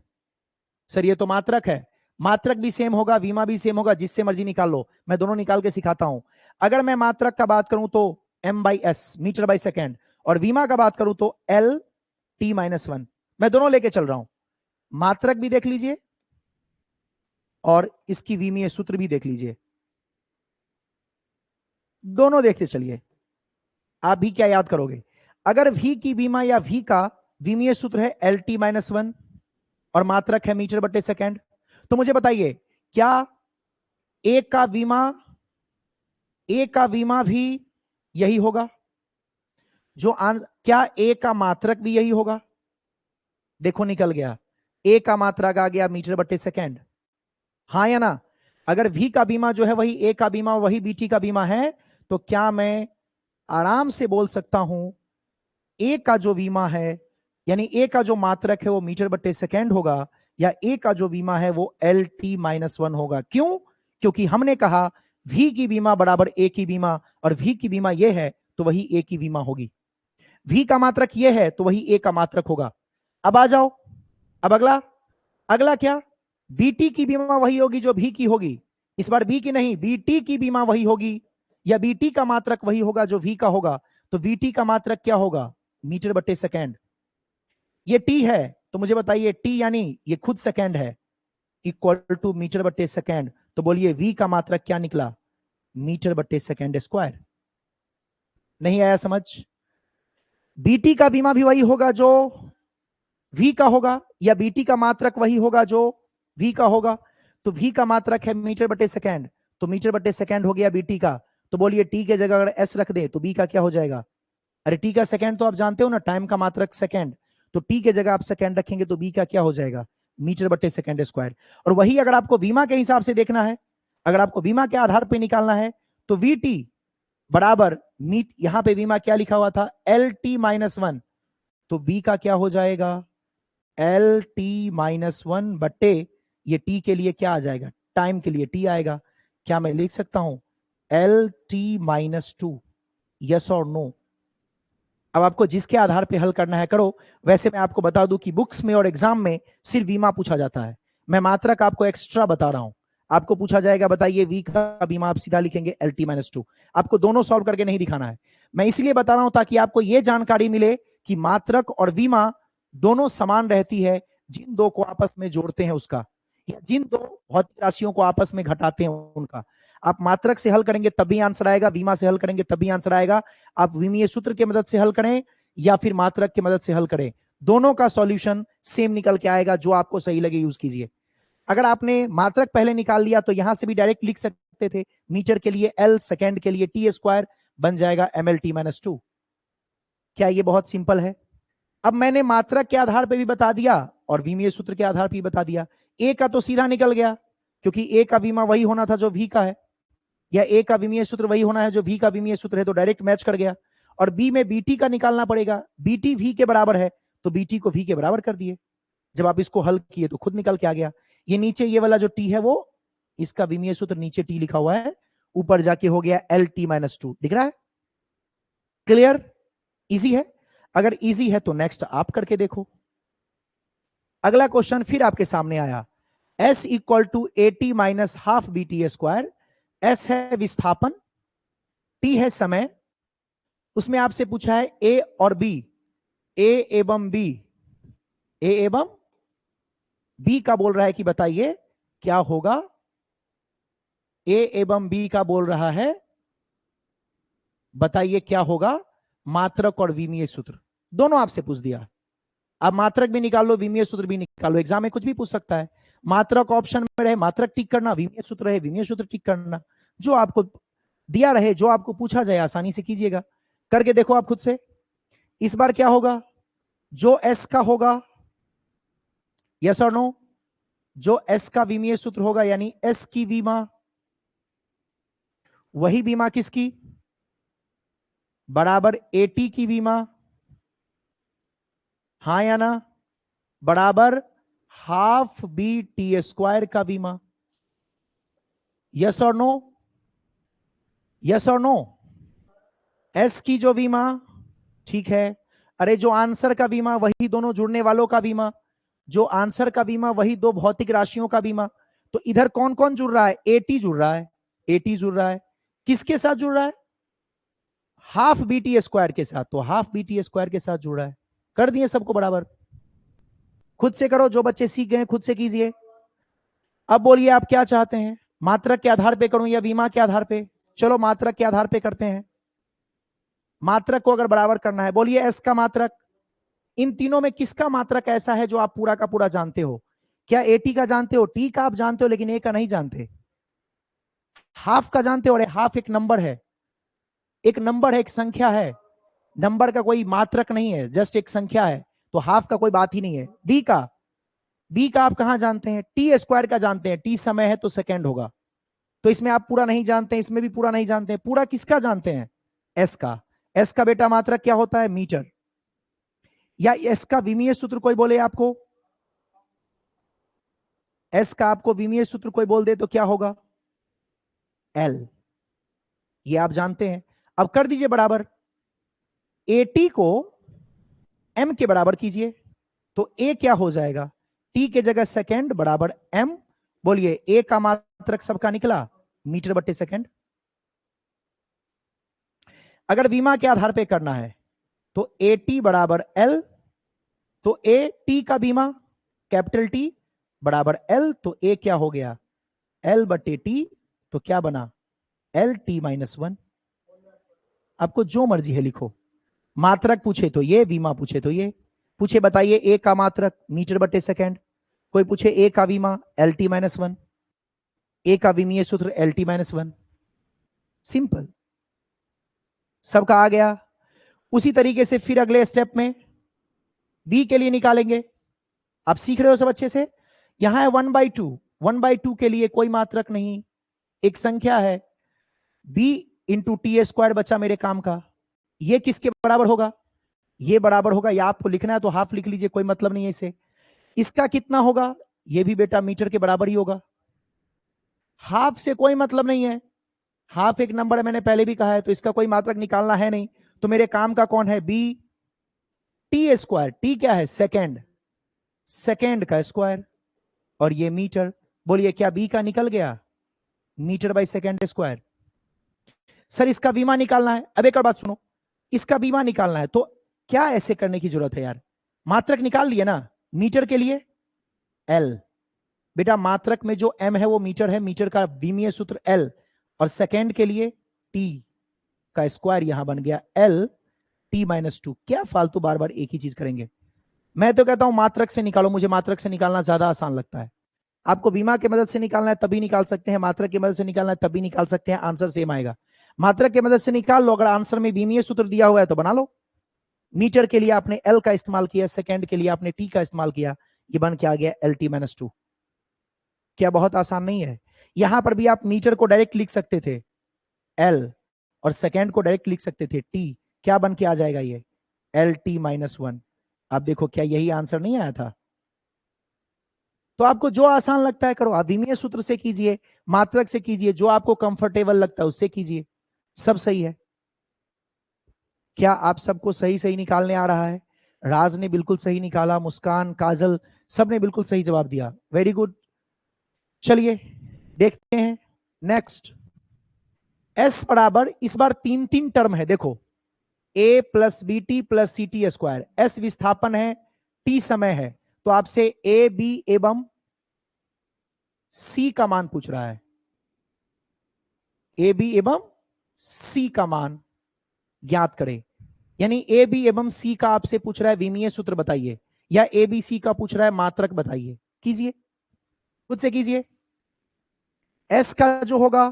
सर ये तो मात्रक है, मात्रक भी सेम होगा, बीमा भी सेम होगा, जिससे मर्जी निकाल लो, मैं दोनों निकाल के सिखाता हूं। अगर मैं मात्रक का बात करूं तो m/s मीटर बाई सेकेंड, और बीमा का बात करूं तो L/t-1, मैं दोनों लेके चल रहा हूं। मात्रक भी देख लीजिए और इसकी विमीय सूत्र भी देख लीजिए, दोनों देखते चलिए। आप भी क्या याद करोगे? अगर v की बीमा या v का विमीय सूत्र है L/t-1 और मात्रक है मीटर बटे सेकेंड, तो मुझे बताइए क्या ए का बीमा भी यही होगा? क्या ए का मात्रक भी यही होगा? देखो निकल गया, ए का मात्रक आ गया मीटर बटे सेकेंड। हाँ या ना? अगर वी का बीमा जो है वही ए का बीमा वही बीटी का बीमा है, तो क्या मैं आराम से बोल सकता हूं ए का जो बीमा है, यानी ए का जो मात्रक है वो मीटर बटे सेकेंड होगा, या ए का जो बीमा है वो L/t-1 होगा? क्यों? क्योंकि हमने कहा वी की बीमा बराबर ए की बीमा, और वी की बीमा ये है तो वही ए की बीमा होगी। वी का मात्रक ये है तो वही ए का मात्रक होगा। अब आ जाओ, अब अगला, अगला क्या? बीटी की बीमा वही होगी जो भी की होगी, इस बार बी की नहीं, बीटी की बीमा वही होगी, या बीटी का मात्रक वही होगा जो वी का होगा, तो वीटी का मात्रक क्या होगा? मीटर बटे सेकेंड। ये टी है तो मुझे बताइए टी यानी ये खुद सेकेंड है, इक्वल टू मीटर बटे सेकेंड। तो बोलिए v का मात्रक क्या निकला? मीटर बटे सेकेंड स्क्वायर। नहीं आया समझ? बीटी का बीमा भी वही होगा जो v का होगा, या बीटी का मात्रक वही होगा जो v का होगा? तो v का मात्रक है मीटर बटे सेकेंड, तो मीटर बटे सेकेंड हो गया बीटी का। तो बोलिए टी के जगह अगर s रख दे तो b का क्या हो जाएगा? अरे टी का सेकेंड तो आप जानते हो ना, टाइम का मात्रक सेकेंड, तो टी के जगह आप सेकेंड रखेंगे तो बी का क्या हो जाएगा? मीटर बटे सेकेंड स्क्वायर। और वही अगर आपको बीमा के हिसाब से देखना है, अगर आपको बीमा के आधार पे निकालना है, तो वी टी बराबर मीट, यहां पे बीमा क्या लिखा हुआ था? एल टी माइनस वन, तो बी का क्या हो जाएगा? एल टी माइनस वन बटे, ये टी के लिए क्या आ जाएगा? टाइम के लिए टी आएगा। क्या मैं लिख सकता हूं L T minus to? Yes और नो? अब आपको जिसके आधार पे हल करना है करो। वैसे मैं आपको बता दूं कि बुक्स में और एग्जाम में सिर्फ बीमा पूछा जाता है, मैं मात्रक आपको एक्स्ट्रा बता रहा हूं। आपको पूछा जाएगा बताइए वी का बीमा, आप सीधा लिखेंगे एल टी माइनस टू। आपको दोनों सॉल्व करके नहीं दिखाना है, मैं इसलिए बता रहा हूं ताकि आपको यह जानकारी मिले कि मात्रक और बीमा दोनों समान रहती है जिन दो को आपस में जोड़ते हैं उसका, या जिन दो भौतिक राशियों को आपस में घटाते हैं उनका। आप मात्रक से हल करेंगे तब भी आंसर आएगा, बीमा से हल करेंगे तब भी आंसर आएगा। आप विमीय सूत्र की मदद से हल करें या फिर मात्रक की मदद से हल करें, दोनों का सॉल्यूशन सेम निकल के आएगा। जो आपको सही लगे यूज कीजिए। अगर आपने मात्रक पहले निकाल लिया तो यहां से भी डायरेक्ट लिख सकते थे, मीटर के लिए एल, सेकेंड के लिए टी स्क्वायर, बन जाएगा M L T minus two. क्या ये बहुत सिंपल है? अब मैंने मात्रक के आधार पर भी बता दिया और विमीय सूत्र के आधार पर भी बता दिया। ए का तो सीधा निकल गया, क्योंकि ए का बीमा वही होना था जो वी का है, या ए का विमीय सूत्र वही होना है जो वी का विमीय सूत्र है, तो डायरेक्ट मैच कर गया। और बी में बीटी का निकालना पड़ेगा, बीटी वी के बराबर है तो बीटी को वी के बराबर कर दिए। जब आप इसको हल किए तो खुद निकल के आ गया। ये नीचे ये वाला जो टी है वो, इसका विमीय सूत्र नीचे टी लिखा हुआ है, ऊपर जाके हो गया एल टी माइनस टू। दिख रहा है? क्लियर? इजी है? अगर इजी है तो नेक्स्ट आप करके देखो। अगला क्वेश्चन फिर आपके सामने आया, s equal to a t minus half b t square. s है विस्थापन, t है समय। उसमें आपसे पूछा है a और b, a एवं b, a एवं b का बोल रहा है कि बताइए क्या होगा? a एवं b का बोल रहा है, बताइए क्या होगा? मात्रक और विमीय सूत्र दोनों आपसे पूछ दिया। आप मात्रक भी निकाल लो, विमीय सूत्र भी निकाल लो, एग्जाम में कुछ भी पूछ सकता है। मात्रक ऑप्शन में रहे मात्रक टिक करना, विमीय सूत्र रहे विमीय सूत्र टिक करना, जो आपको दिया रहे, जो आपको पूछा जाए आसानी से कीजिएगा। करके देखो आप खुद से। इस बार क्या होगा? जो एस का होगा, यस और नो? जो एस का विमीय सूत्र होगा यानी एस की बीमा, वही बीमा किसकी? बराबर एटी की बीमा, हाँ या ना? बराबर हाफ बी टी स्क्वायर का बीमा, यस और नो? यस और नो? एस की जो बीमा, ठीक है। अरे जो आंसर का बीमा वही दोनों जुड़ने वालों का बीमा, जो आंसर का बीमा वही दो भौतिक राशियों का बीमा। तो इधर कौन कौन जुड़ रहा है? एटी जुड़ रहा है, एटी जुड़ रहा है। किसके साथ जुड़ रहा है? हाफ बीटी स्क्वायर के साथ, तो हाफ बीटी स्क्वायर के साथ जुड़ रहा है। कर दिए सबको बराबर? खुद से करो, जो बच्चे सीख गए खुद से कीजिए। अब बोलिए आप क्या चाहते हैं, मात्रक के आधार पे करूं या बीमा के आधार पे? चलो मात्रक के आधार पे करते हैं। मात्रक को अगर बराबर करना है, बोलिए एस का मात्रक। इन तीनों में किसका मात्रक ऐसा है जो आप पूरा का पूरा जानते हो? क्या एटी का जानते हो? टी का आप जानते हो लेकिन ए का नहीं जानते। हाफ का जानते हो? अरे हाफ एक नंबर है, एक नंबर है, एक संख्या है। नंबर का कोई मात्रक नहीं है, जस्ट एक संख्या है, तो हाफ का कोई बात ही नहीं है। बी का, बी का आप कहां जानते हैं? टी स्क्वायर का जानते हैं, टी समय है तो सेकेंड होगा। तो इसमें आप पूरा नहीं जानते, इसमें भी पूरा नहीं जानते, पूरा किसका जानते हैं? एस का। एस का बेटा मात्रक क्या होता है? मीटर। या एस का विमीय सूत्र कोई बोले आपको? एस का आपको विमीय सूत्र कोई बोल दे तो क्या होगा? एल। ये आप जानते हैं। अब कर दीजिए बराबर, एटी को एम के बराबर कीजिए, तो ए क्या हो जाएगा? टी के जगह सेकेंड बराबर एम। बोलिए ए का मात्रक सबका निकला, मीटर बटे सेकेंड। अगर बीमा के आधार पे करना है, तो ए टी बराबर एल, तो ए टी का बीमा कैपिटल टी बराबर एल, तो ए क्या हो गया एल बटे टी, तो क्या बना एल टी माइनस वन। आपको जो मर्जी है लिखो, मात्रक पूछे तो ये, बीमा पूछे तो ये। पूछे बताइए ए का मात्रक मीटर बटे सेकेंड, कोई पूछे ए का बीमा एल टी माइनस वन, ए का विमीय सूत्र L T minus one. Simple, सबका आ गया। उसी तरीके से फिर अगले स्टेप में बी के लिए निकालेंगे। आप सीख रहे हो सब अच्छे से। यहां है 1/2, 1/2 के लिए कोई मात्रक नहीं, एक संख्या है b इंटू टी स्क्वायर बचा मेरे काम का। ये किसके बराबर होगा, ये बराबर होगा, या आपको लिखना है तो हाफ लिख लीजिए, कोई मतलब नहीं है इसे। इसका कितना होगा, ये भी बेटा मीटर के बराबर ही होगा। हाफ से कोई मतलब नहीं है, हाफ एक नंबर है, मैंने पहले भी कहा है, तो इसका कोई मात्रक निकालना है नहीं। तो मेरे काम का कौन है बी टी स्क्वायर, टी क्या है सेकेंड, सेकेंड का स्क्वायर, और ये मीटर। बोलिए क्या बी का निकल गया metre by second square. Sir इसका बीमा निकालना है, अब एक और बात सुनो, इसका बीमा निकालना है तो क्या ऐसे करने की जरूरत है यार, मात्रक निकाल लिए ना। मीटर के लिए एल, बेटा मात्रक में जो एम है वो मीटर है, मीटर का विमीय सूत्र एल, और सेकेंड के लिए टी का स्क्वायर यहां बन गया एल टी माइनस टू। क्या फालतू बार बार एक ही चीज करेंगे। मैं तो कहता हूं मात्रक से निकालो, मुझे मात्रक से निकालना ज्यादा आसान लगता है। आपको बीमा की मदद से निकालना है तभी निकाल सकते हैं, मात्रक की मदद से निकालना है तभी निकाल सकते हैं, आंसर सेम आएगा। मात्रक की मदद से निकाल लो, अगर आंसर में विमीय सूत्र दिया हुआ है तो बना लो। मीटर के लिए आपने एल का इस्तेमाल किया, सेकेंड के लिए आपने टी का इस्तेमाल किया, ये बन के आ गया एल टी माइनस टू। क्या बहुत आसान नहीं है। यहां पर भी आप मीटर को डायरेक्ट लिख सकते थे एल, और सेकेंड को डायरेक्ट लिख सकते थे टी, क्या बन के आ जाएगा ये एल टी माइनस वन। आप देखो क्या यही आंसर नहीं आया था। तो आपको जो आसान लगता है करो, आप विमीय सूत्र से कीजिए, मात्रक से कीजिए, जो आपको कंफर्टेबल लगता है उससे कीजिए, सब सही है। क्या आप सबको सही सही निकालने आ रहा है। राज ने बिल्कुल सही निकाला, मुस्कान, काजल, सबने बिल्कुल सही जवाब दिया, वेरी गुड। चलिए देखते हैं नेक्स्ट। एस बराबर, इस बार तीन तीन टर्म है, देखो A plus B T plus C T square, S विस्थापन है, टी समय है, तो आपसे ए बी एवं सी का मान पूछ रहा है, ए बी एवं सी का मान ज्ञात करें। यानी ए बी एवं सी का आपसे पूछ रहा है विमीय सूत्र बताइए, या ए बी सी का पूछ रहा है मात्रक बताइए। कीजिए, खुद से कीजिए। एस का जो होगा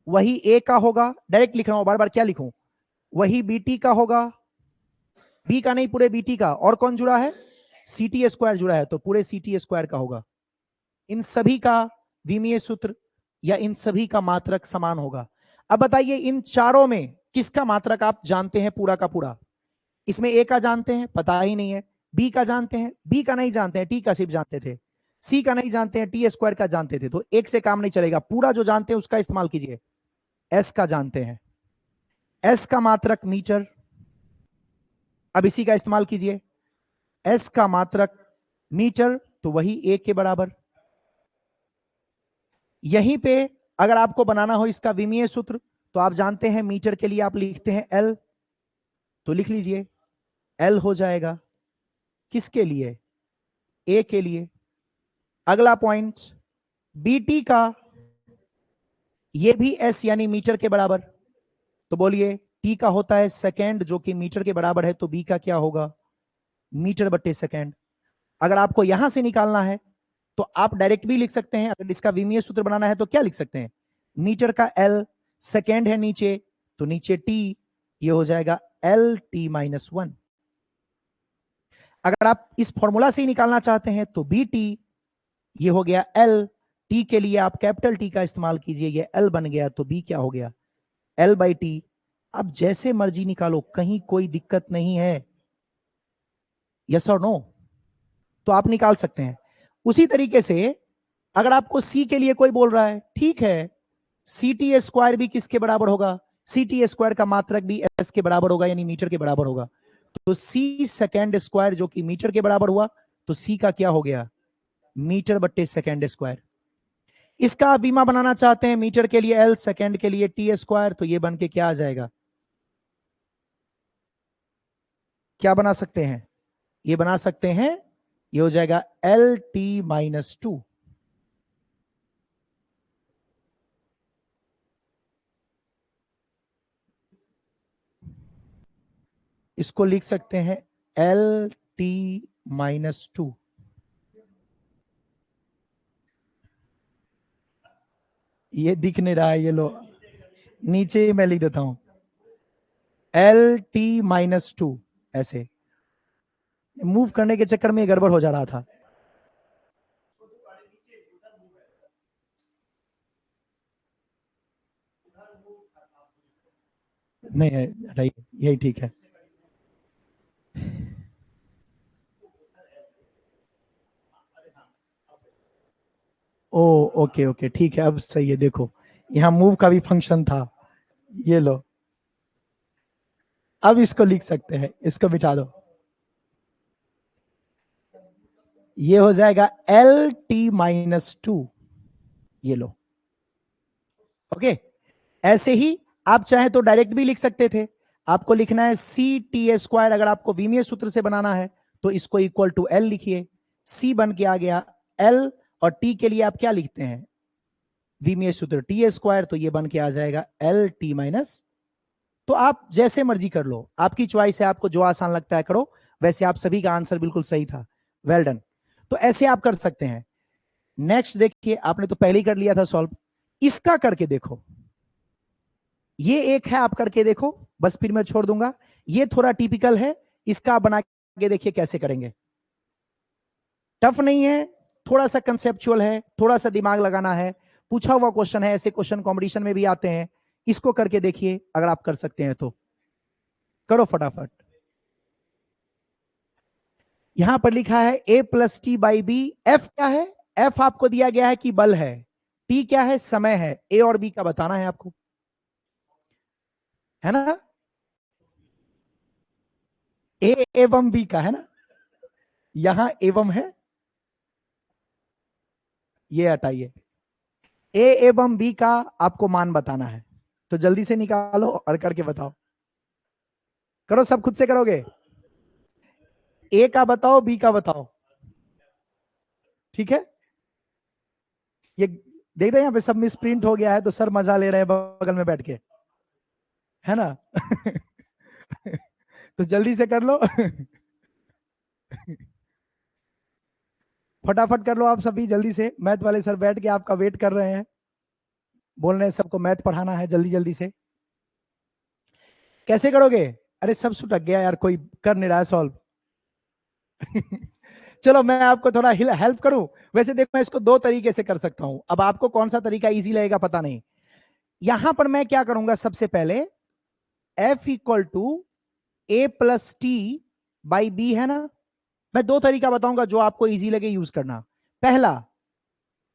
वही ए का होगा, डायरेक्ट लिख रहा हूं, बार बार क्या लिखूं, वही बी टी का होगा, बी का नहीं पूरे बी टी का, और कौन जुड़ा है सी टी स्क्वायर जुड़ा है, तो पूरे सी टी स्क्वायर का होगा। इन सभी का विमीय सूत्र या इन सभी का मात्रक समान होगा। अब बताइए इन चारों में किसका मात्रक आप जानते हैं पूरा का पूरा। इसमें ए का जानते हैं, पता ही नहीं है, बी का जानते हैं, बी का नहीं जानते हैं, टी का सिर्फ जानते थे, सी का नहीं जानते हैं, टी स्क्वायर का जानते थे, तो एक से काम नहीं चलेगा, पूरा जो जानते हैं उसका इस्तेमाल कीजिए। एस का जानते हैं, एस का मात्रक मीटर, अब इसी का इस्तेमाल कीजिए। एस का मात्रक मीटर, तो वही ए के बराबर। यहीं पे अगर आपको बनाना हो इसका विमीय सूत्र, तो आप जानते हैं मीटर के लिए आप लिखते हैं एल, तो लिख लीजिए एल हो जाएगा किसके लिए ए के लिए। अगला पॉइंट बीटी का, ये भी एस यानी मीटर के बराबर, तो बोलिए टी का होता है सेकेंड जो कि मीटर के बराबर है, तो बी का क्या होगा मीटर बटे सेकेंड। अगर आपको यहां से निकालना है तो आप डायरेक्ट भी लिख सकते हैं, अगर इसका विमीय सूत्र बनाना है तो क्या लिख सकते हैं, मीटर का एल, सेकेंड है नीचे तो नीचे टी, ये हो जाएगा एल टी माइनस वन। अगर आप इस फॉर्मूला से ही निकालना चाहते हैं तो बी टी, ये हो गया एल, टी के लिए आप कैपिटल टी का इस्तेमाल कीजिए, ये एल बन गया, तो बी क्या हो गया एल बाई टी। अब जैसे मर्जी निकालो, कहीं कोई दिक्कत नहीं है, यस और नो, तो आप निकाल सकते हैं। उसी तरीके से अगर आपको सी के लिए कोई बोल रहा है, ठीक है, सी टी स्क्वायर भी किसके बराबर होगा, सी टी स्क्वायर का मात्रक भी एस के बराबर होगा, यानी मीटर के बराबर होगा, तो सी सेकेंड स्क्वायर जो कि मीटर के बराबर हुआ, तो सी का क्या हो गया मीटर बट्टे सेकेंड स्क्वायर। इसका आप बीमा बनाना चाहते हैं, मीटर के लिए एल, सेकेंड के लिए टी स्क्वायर, तो ये बन के क्या आ जाएगा क्या बना सकते हैं, ये बना सकते हैं, ये हो जाएगा Lt-2। इसको लिख सकते हैं Lt-2। ये दिख नहीं रहा है, ये लो नीचे मैं लिख देता हूं Lt-2। ऐसे मूव करने के चक्कर में गड़बड़ हो जा रहा था। नहीं है, यही ठीक है। ओ ओके ओके ठीक है, अब सही है। देखो यहाँ मूव का भी फंक्शन था, ये लो। अब इसको लिख सकते हैं, इसको बिठा दो, ये हो जाएगा Lt-2। ये लो, ओके। ऐसे ही आप चाहे तो डायरेक्ट भी लिख सकते थे। आपको लिखना है C/T²। अगर आपको विमीय सूत्र से बनाना है तो इसको इक्वल टू L लिखिए। C बन के आ गया L, और T के लिए आप क्या लिखते हैं, विमीय सूत्र T², तो ये बन के आ जाएगा Lt-। तो आप जैसे मर्जी कर लो, आपकी चॉइस है, आपको जो आसान लगता है करो। वैसे आप सभी का आंसर बिल्कुल सही था, वेल डन। तो ऐसे आप कर सकते हैं। नेक्स्ट देखिए, आपने तो पहले ही कर लिया था सॉल्व, इसका करके देखो। ये एक है, आप करके देखो, बस फिर मैं छोड़ दूंगा। ये थोड़ा टिपिकल है, इसका आप बना के देखिए कैसे करेंगे। टफ नहीं है, थोड़ा सा कंसेप्चुअल है, थोड़ा सा दिमाग लगाना है, पूछा हुआ क्वेश्चन है, ऐसे क्वेश्चन कॉम्पिटिशन में भी आते हैं। इसको करके देखिए, अगर आप कर सकते हैं तो करो फटाफट। यहां पर लिखा है A+T/B। F क्या है, F आपको दिया गया है कि बल है, T क्या है, समय है, A और B का बताना है आपको, है ना। A एवं B का है ना, यहां एवं है, ये हटाइए। A एवं B का आपको मान बताना है, तो जल्दी से निकालो और करके बताओ। करो, सब खुद से करोगे। A का बताओ, B का बताओ, ठीक है। ये देख रहे हैं, यहाँ पे सब मिस प्रिंट हो गया है, तो सर मजा ले रहे हैं बगल में बैठ के, है ना। तो जल्दी से कर लो। फटाफट कर लो आप सभी, जल्दी से। मैथ वाले सर बैठ के आपका वेट कर रहे हैं, बोल रहे हैं सबको मैथ पढ़ाना है, जल्दी जल्दी से। कैसे करोगे, अरे सब सुटक गया यार, कोई कर नहीं रहा है सॉल्व। चलो मैं आपको थोड़ा हेल्प करूं। वैसे देखो, मैं इसको दो तरीके से कर सकता हूं, अब आपको कौन सा तरीका इजी लगेगा पता नहीं। यहां पर मैं क्या करूंगा, सबसे पहले F=A+T/B है ना। मैं दो तरीका बताऊंगा जो आपको इजी लगे यूज करना। पहला,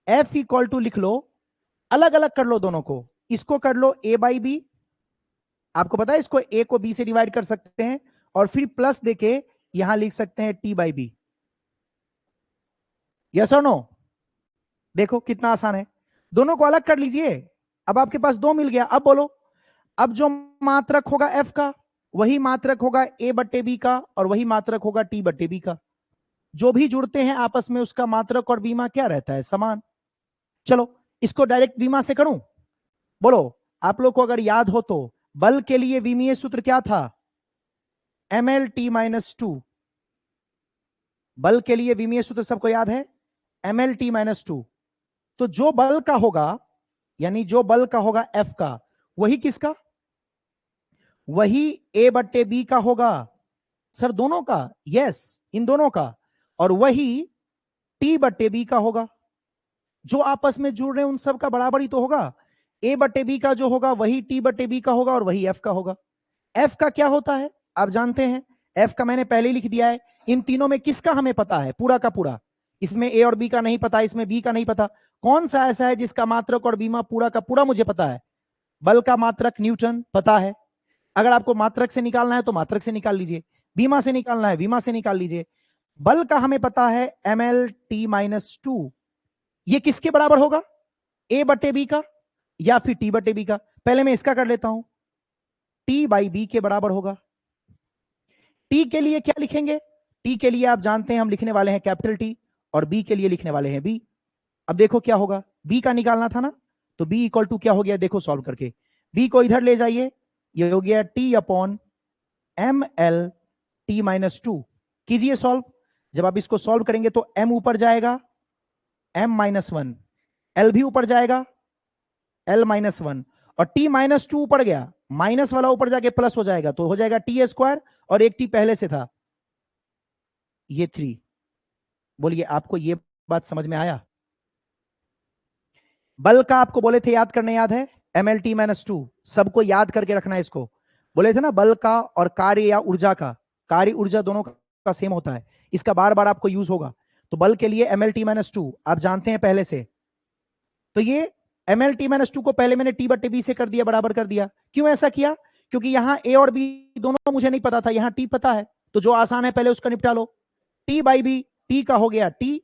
F= लिख लो, अलग अलग कर लो दोनों को। इसको कर लो A/B, आपको पता है इसको A को B से डिवाइड कर सकते हैं, और फिर प्लस देके यहां लिख सकते हैं T/B। यस और नो, देखो कितना आसान है। दोनों को अलग कर लीजिए, अब आपके पास दो मिल गया। अब बोलो, अब जो मात्रक होगा F का, वही मात्रक होगा A/B का, और वही मात्रक होगा T/B का। जो भी जुड़ते हैं आपस में, उसका मात्रक और बीमा क्या रहता है, समान। चलो इसको डायरेक्ट बीमा से करूं। बोलो, आप लोग को अगर याद हो तो बल के लिए विमीय सूत्र क्या था, ML_T-2। बल के लिए विमीय सूत्र सबको याद है, ML_T-2। तो जो बल का होगा, यानी जो बल का होगा F का, वही किसका, वही A/B का होगा। सर दोनों का, यस इन दोनों का, और वही T/B का होगा। जो आपस में जुड़ रहे हैं उन सब का बराबर ही तो होगा। A/B का जो होगा वही T/B का होगा, और वही F का होगा। F का क्या होता है आप जानते हैं, F का मैंने पहले ही लिख दिया है। इन तीनों में किसका हमें पता है, पूरा का पूरा। इसमें A और B का नहीं पता, इसमें B का नहीं पता। कौन सा ऐसा है जिसका मात्रक और बीमा पूरा का पूरा मुझे पता है, बल का मात्रक न्यूटन पता है। अगर आपको मात्रक से निकालना है तो मात्रक से निकाल लीजिए, बीमा से निकालना है बीमा से निकाल लीजिए। बल का हमें पता है ML_T-2। ये किसके बराबर होगा, A/B का या फिर T/B का। पहले मैं इसका कर लेता हूं, T/B के बराबर होगा। टी के लिए क्या लिखेंगे? टी के लिए आप जानते हैं हम लिखने वाले हैं कैपिटल टी, और बी के लिए लिखने वाले हैं बी। अब देखो क्या होगा, बी का निकालना था ना, तो बी इक्वल टू क्या हो गया, देखो सॉल्व करके, बी को इधर ले जाइए, ये हो गया T upon M L T minus two. कीजिए सॉल्व। जब आप इसको सॉल्व करेंगे तो एम ऊपर जाएगा, एम माइनस वन, एल भी ऊपर जाएगा, एल माइनस वन, और टी माइनस टू ऊपर गया, माइनस वाला ऊपर जाके प्लस हो जाएगा, तो हो जाएगा टी स्क्वायर, और एक टी पहले से था, ये थ्री। बोलिए आपको ये बात समझ में आया? बल का आपको बोले थे याद करने, याद है? M L T minus two, सबको याद करके रखना है इसको। बोले थे ना बल का और कार्य या ऊर्जा का, कार्य ऊर्जा दोनों का सेम होता है, इसका बार बार आपको यूज होगा। तो बल के लिए M L T minus two आप जानते हैं पहले से, तो ये M L T minus two को पहले मैंने टी बटे बी से कर दिया, बराबर कर दिया। क्यों ऐसा किया? क्योंकि यहां ए और बी दोनों मुझे नहीं पता था, यहां टी पता है, तो जो आसान है पहले उसका निपटा लो। टी बाई बी, टी का हो गया टी,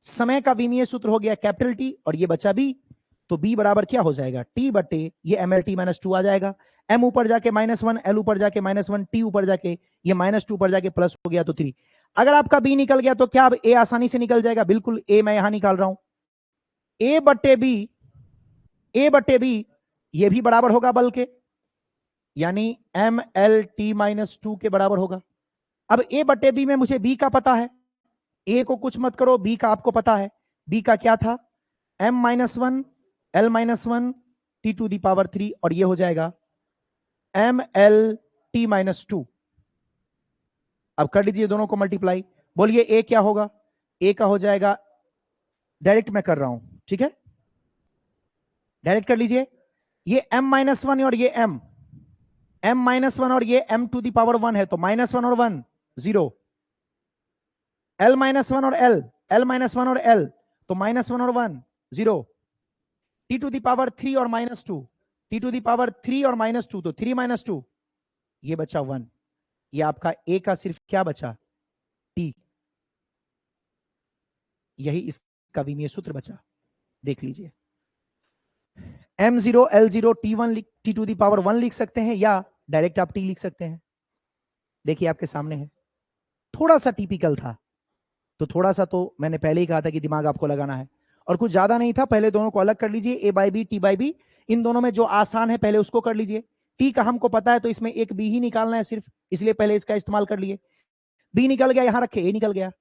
समय का विमीय सूत्र हो गया कैपिटल टी, और ये बचा बी, तो बी बराबर क्या हो जाएगा, टी बटे ये M L T minus two आ जाएगा, एम ऊपर जाके माइनस वन, एल ऊपर जाके माइनस वन, टी ऊपर जाके ये माइनस टू ऊपर जाके प्लस हो गया, तो थ्री। अगर आपका बी निकल गया तो क्या अब ए आसानी से निकल जाएगा? बिल्कुल, ए मैं यहां निकाल रहा हूं, ए बटे बी, ए बटे बी ये भी बराबर होगा बल के, यानी M L T minus two के बराबर होगा। अब ए बटे बी में मुझे बी का पता है, ए को कुछ मत करो, बी का आपको पता है, बी का क्या था, M minus one, L minus one, T to the power three, और ये हो जाएगा M L T minus two. अब कर लीजिए दोनों को मल्टीप्लाई, बोलिए ए क्या होगा, ए का हो जाएगा, डायरेक्ट मैं कर रहा हूं, ठीक है, डायरेक्ट कर लीजिए, ये m माइनस वन और ये m माइनस वन और ये m to the power one है, तो माइनस वन और one zero, l minus one और l माइनस वन और l, तो माइनस वन और one zero, t to the power three और minus two, T to the power three और minus two, तो थ्री माइनस टू, ये बचा वन, ये आपका a का सिर्फ क्या बचा, t, यही इसका विमीय सूत्र बचा, देख लीजिए, m0 l0 t1 T to the power one लिख सकते हैं, या डायरेक्ट आप t लिख सकते हैं, देखिए आपके सामने है। थोड़ा सा टिपिकल था, तो थोड़ा सा तो मैंने पहले ही कहा था कि दिमाग आपको लगाना है, और कुछ ज्यादा नहीं था, पहले दोनों को अलग कर लीजिए, A by B T by B, इन दोनों में जो आसान है पहले उसको कर लीजिए, टी का हमको पता है तो इसमें एक बी ही निकालना है सिर्फ, इसलिए पहले इसका इस्तेमाल कर लिए, बी निकल गया, यहां रखे, ए निकल गया।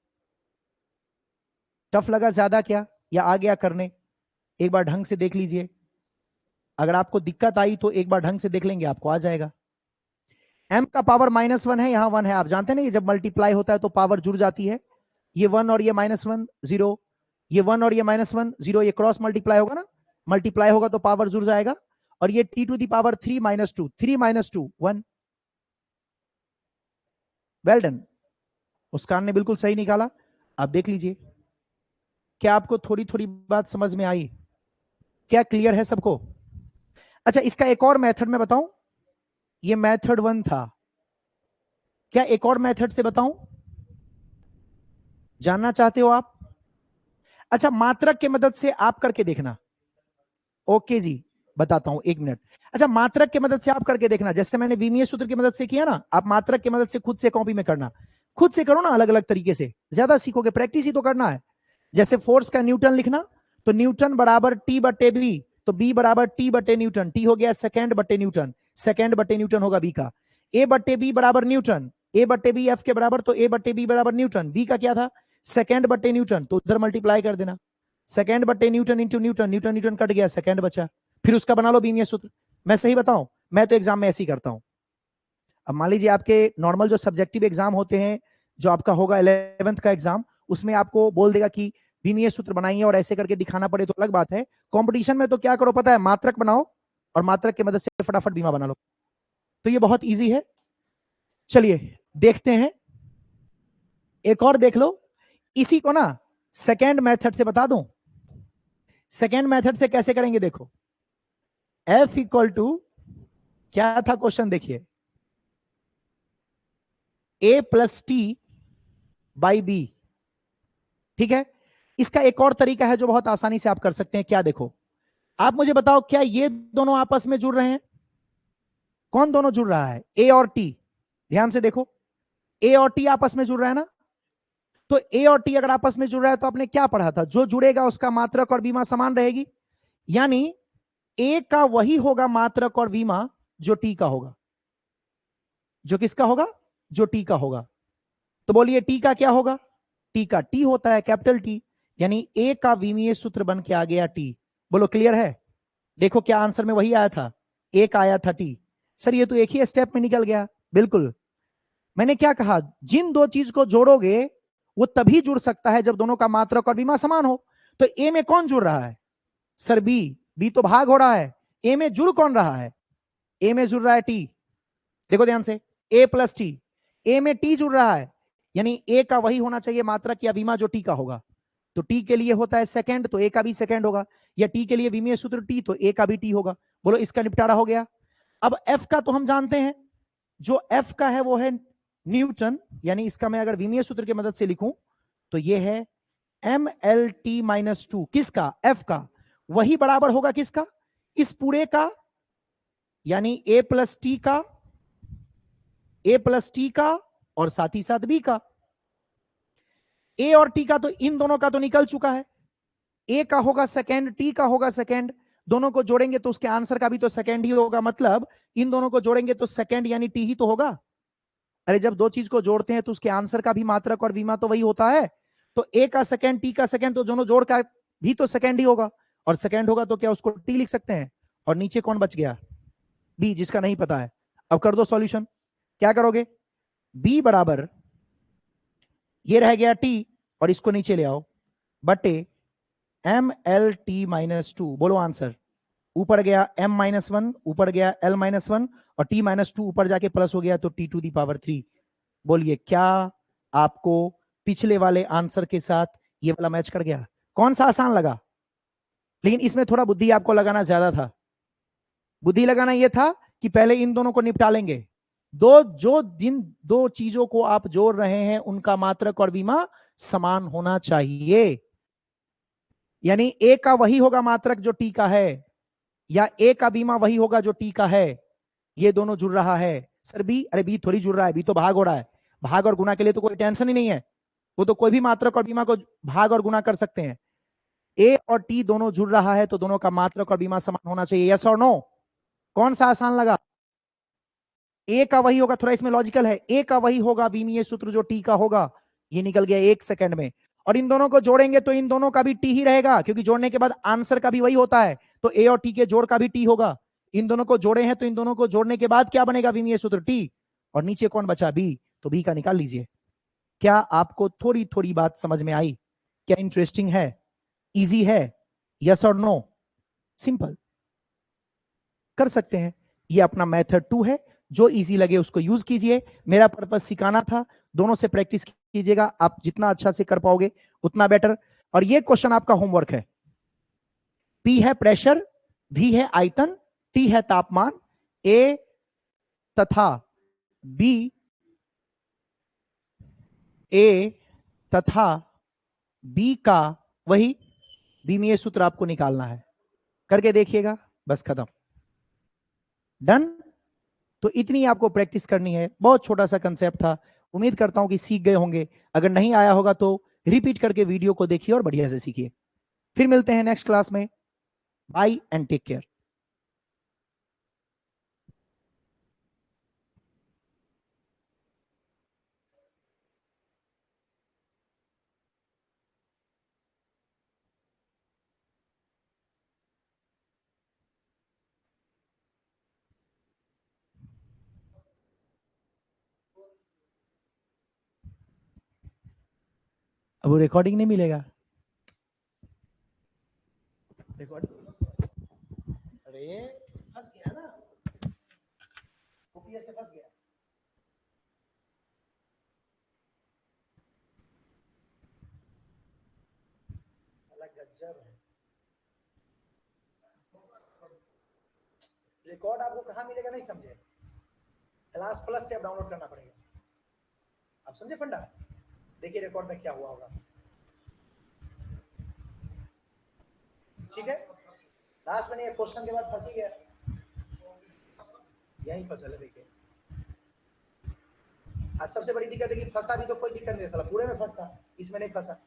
टफ लगा ज्यादा क्या, या आ गया करने? एक बार ढंग से देख लीजिए, अगर आपको दिक्कत आई तो एक बार ढंग से देख लेंगे, आपको आ जाएगा। m का पावर माइनस वन है, यहां वन है, आप जानते हैं ना, ये जब मल्टीप्लाई होता है तो पावर जुड़ जाती है, ये वन और ये माइनस वन जीरो, ये वन और ये माइनस वन जीरो, ये क्रॉस मल्टीप्लाई होगा ना, मल्टीप्लाई होगा तो पावर जुड़ जाएगा, और ये T to the power three minus two, three minus two one, well done, Muskan ने बिल्कुल सही निकाला। आप देख लीजिए, क्या आपको थोड़ी थोड़ी बात समझ में आई? क्या क्लियर है सबको? अच्छा, इसका एक और मेथड मैं बताऊं, ये मेथड वन था, क्या एक और मेथड से बताऊं, जानना चाहते हो आप? अच्छा, मात्रक के मदद से आप करके देखना, ओके जी, बताता हूं, एक मिनट। अच्छा, मात्रक के मदद से आप करके देखना, जैसे मैंने विमीय सूत्र की मदद से किया ना, आप मात्रक की मदद से खुद से कॉपी में करना, खुद से करो ना, अलग अलग तरीके से, ज्यादा सीखोगे, प्रैक्टिस ही तो करना है। जैसे फोर्स का न्यूटन लिखना, तो न्यूटन बराबर टी बटे बी, तो बी बराबर टी बटे न्यूटन, टी हो गया सेकेंड बटे न्यूटन, सेकेंड बटे न्यूटन होगा बी का। ए बटे बी बराबर न्यूटन, ए बटे बी एफ के बराबर, तो ए बटे बी बराबर न्यूटन, बी का क्या था, सेकेंड बटे न्यूटन, तो उधर मल्टीप्लाई कर देना, सेकेंड बटे Newton into Newton, Newton Newton cut गया, सेकेंड बचा, फिर उसका बना लो बीमीय सूत्र। मैं सही बताऊं, मैं तो एग्जाम में ऐसे ही करता हूं। अब मान लीजिए आपके नॉर्मल जो सब्जेक्टिव एग्जाम होते हैं, जो आपका होगा 11th का एग्जाम, उसमें आपको बोल देगा कि विमीय सूत्र बनाइए और ऐसे करके दिखाना पड़े तो अलग बात है। कंपटीशन में तो क्या करो पता है, मात्रक बनाओ और मात्रक की मदद से फटाफट बीमा बना लो, तो ये बहुत इजी है। चलिए देखते हैं, एक और देख लो, इसी को ना सेकेंड मेथड से बता दूं। सेकेंड मेथड से कैसे करेंगे, देखो, F इक्वल टू क्या था क्वेश्चन, देखिए, A plus T by B, ठीक है। इसका एक और तरीका है जो बहुत आसानी से आप कर सकते हैं, क्या, देखो, आप मुझे बताओ, क्या ये दोनों आपस में जुड़ रहे हैं? कौन दोनों जुड़ रहा है, ए और टी? ध्यान से देखो, ए और टी आपस में जुड़ रहा है ना, तो ए और टी अगर आपस में जुड़ रहा है तो आपने क्या पढ़ा था, जो जुड़ेगा उसका मात्रक और बीमा समान रहेगी, यानी ए का वही होगा मात्रक और बीमा जो टी का होगा, जो किसका होगा, जो टी का होगा। तो बोलिए टी का क्या होगा, टी का टी होता है कैपिटल टी, यानी ए का विमीय सूत्र बन के आ गया टी। बोलो क्लियर है, देखो क्या आंसर में वही आया था, एक आया था टी। सर ये तो एक ही स्टेप में निकल गया, बिल्कुल। मैंने क्या कहा, जिन दो चीज को जोड़ोगे वो तभी जुड़ सकता है जब दोनों का मात्रक और बीमा समान हो। तो ए में कौन जुड़ रहा है, सर बी, बी तो भाग हो रहा है, ए में जुड़ कौन रहा है, ए में जुड़ रहा है टी। देखो ध्यान से, ए प्लस टी, ए में टी जुड़ रहा है, यानी ए का वही होना चाहिए मात्रक या बीमा जो टी का होगा। तो टी के लिए होता है सेकंड, तो ए का भी सेकंड होगा, या टी के लिए विमीय सूत्र टी, तो ए का भी टी होगा। बोलो इसका निपटारा हो गया। अब एफ का तो हम जानते हैं, जो एफ का है वो है न्यूटन, यानी इसका मैं अगर विमीय सूत्र की मदद से लिखूं तो ये है M L T minus two, किसका, एफ का, वही बराबर होगा किसका, इस पूरे का, यानी ए प्लस टी का, ए प्लस टी का और साथ ही साथ बी का। ए और टी का तो इन दोनों का तो निकल चुका है, ए का होगा सेकेंड, टी का होगा सेकेंड, दोनों को जोड़ेंगे तो उसके आंसर का भी तो सेकेंड ही होगा, मतलब इन दोनों को जोड़ेंगे तो सेकेंड यानी टी ही तो होगा। अरे जब दो चीज को जोड़ते हैं तो उसके आंसर का भी मात्रक और बीमा तो वही होता है, तो ए का सेकेंड टी का सेकेंड, तो दोनों जोड़ का भी तो सेकेंड ही होगा, और सेकेंड होगा तो क्या उसको टी लिख सकते हैं। और नीचे कौन बच गया, बी, जिसका नहीं पता है। अब कर दो सॉल्यूशन, क्या करोगे, बी बराबर, ये रह गया टी और इसको नीचे ले आओ, बटे M L T minus two, बोलो आंसर। ऊपर गया m माइनस वन, ऊपर गया l माइनस वन, और t माइनस टू ऊपर जाके प्लस हो गया तो t to the power three. बोलिए क्या आपको पिछले वाले आंसर के साथ ये वाला मैच कर गया, कौन सा आसान लगा, लेकिन इसमें थोड़ा बुद्धि आपको लगाना ज्यादा था। बुद्धि लगाना यह था कि पहले इन दोनों को निपटा लेंगे, जिन दो चीजों को आप जोड़ रहे हैं उनका मात्रक और बीमा समान होना चाहिए, यानी ए का वही होगा मात्रक जो टी का है, या ए का बीमा वही होगा जो टी का है, ये दोनों जुड़ रहा है। सर बी, अरे बी थोड़ी जुड़ रहा है, बी तो भाग हो रहा है, भाग और गुना के लिए तो कोई टेंशन ही नहीं है, वो तो कोई भी मात्रक और बीमा को भाग और गुना कर सकते हैं। ए और टी दोनों जुड़ रहा है तो दोनों का मात्रक और बीमा समान होना चाहिए, यस और नो, कौन सा आसान लगा, ए का वही होगा, थोड़ा इसमें लॉजिकल है, ए का वही होगा बीमीय सूत्र जो टी का होगा, ये निकल गया एक सेकंड में। और इन दोनों को जोड़ेंगे तो इन दोनों का भी टी ही रहेगा, क्योंकि जोड़ने के बाद आंसर का भी वही होता है, तो ए और टी के जोड़ का भी टी होगा। इन दोनों को जोड़े हैं तो इन दोनों को जोड़ने के बाद क्या बनेगा, विमीय सूत्र टी, और नीचे कौन बचा, बी, तो बी का निकाल लीजिए। क्या आपको थोड़ी थोड़ी बात समझ में आई, क्या इंटरेस्टिंग है, इजी है, यस और नो, सिंपल, कर सकते हैं। ये अपना मेथड 2 है, जो इजी लगे उसको यूज कीजिए, मेरा पर्पस सिखाना था, दोनों से प्रैक्टिस कीजिएगा, आप जितना अच्छा से कर पाओगे उतना बेटर। और ये क्वेश्चन आपका होमवर्क है, पी है प्रेशर, वी है आयतन, टी है तापमान, ए तथा बी, ए तथा बी का वही बीमीय सूत्र आपको निकालना है, करके देखिएगा, बस खत्म, डन। तो इतनी आपको प्रैक्टिस करनी है, बहुत छोटा सा कंसेप्ट था, उम्मीद करता हूं कि सीख गए होंगे, अगर नहीं आया होगा तो रिपीट करके वीडियो को देखिए और बढ़िया से सीखिए। फिर मिलते हैं नेक्स्ट क्लास में, बाय एंड टेक केयर। अब वो रिकॉर्डिंग नहीं मिलेगा, रिकॉर्डिंग, अरे फंस गया ना, ओपीएस से फंस गया, अलग गजब है। रिकॉर्ड आपको कहां मिलेगा नहीं समझे, क्लास प्लस से आप डाउनलोड करना पड़ेगा, आप समझे फंडा। देखिए रिकॉर्ड में क्या हुआ होगा, ठीक है। लास्ट में ये क्वेश्चन के बाद फंस ही गया, यही फंसल है, देखिए आज सबसे बड़ी दिक्कत है कि फंसा भी तो कोई दिक्कत नहीं है, साला पूरे में फंसता, इसमें नहीं फंसा।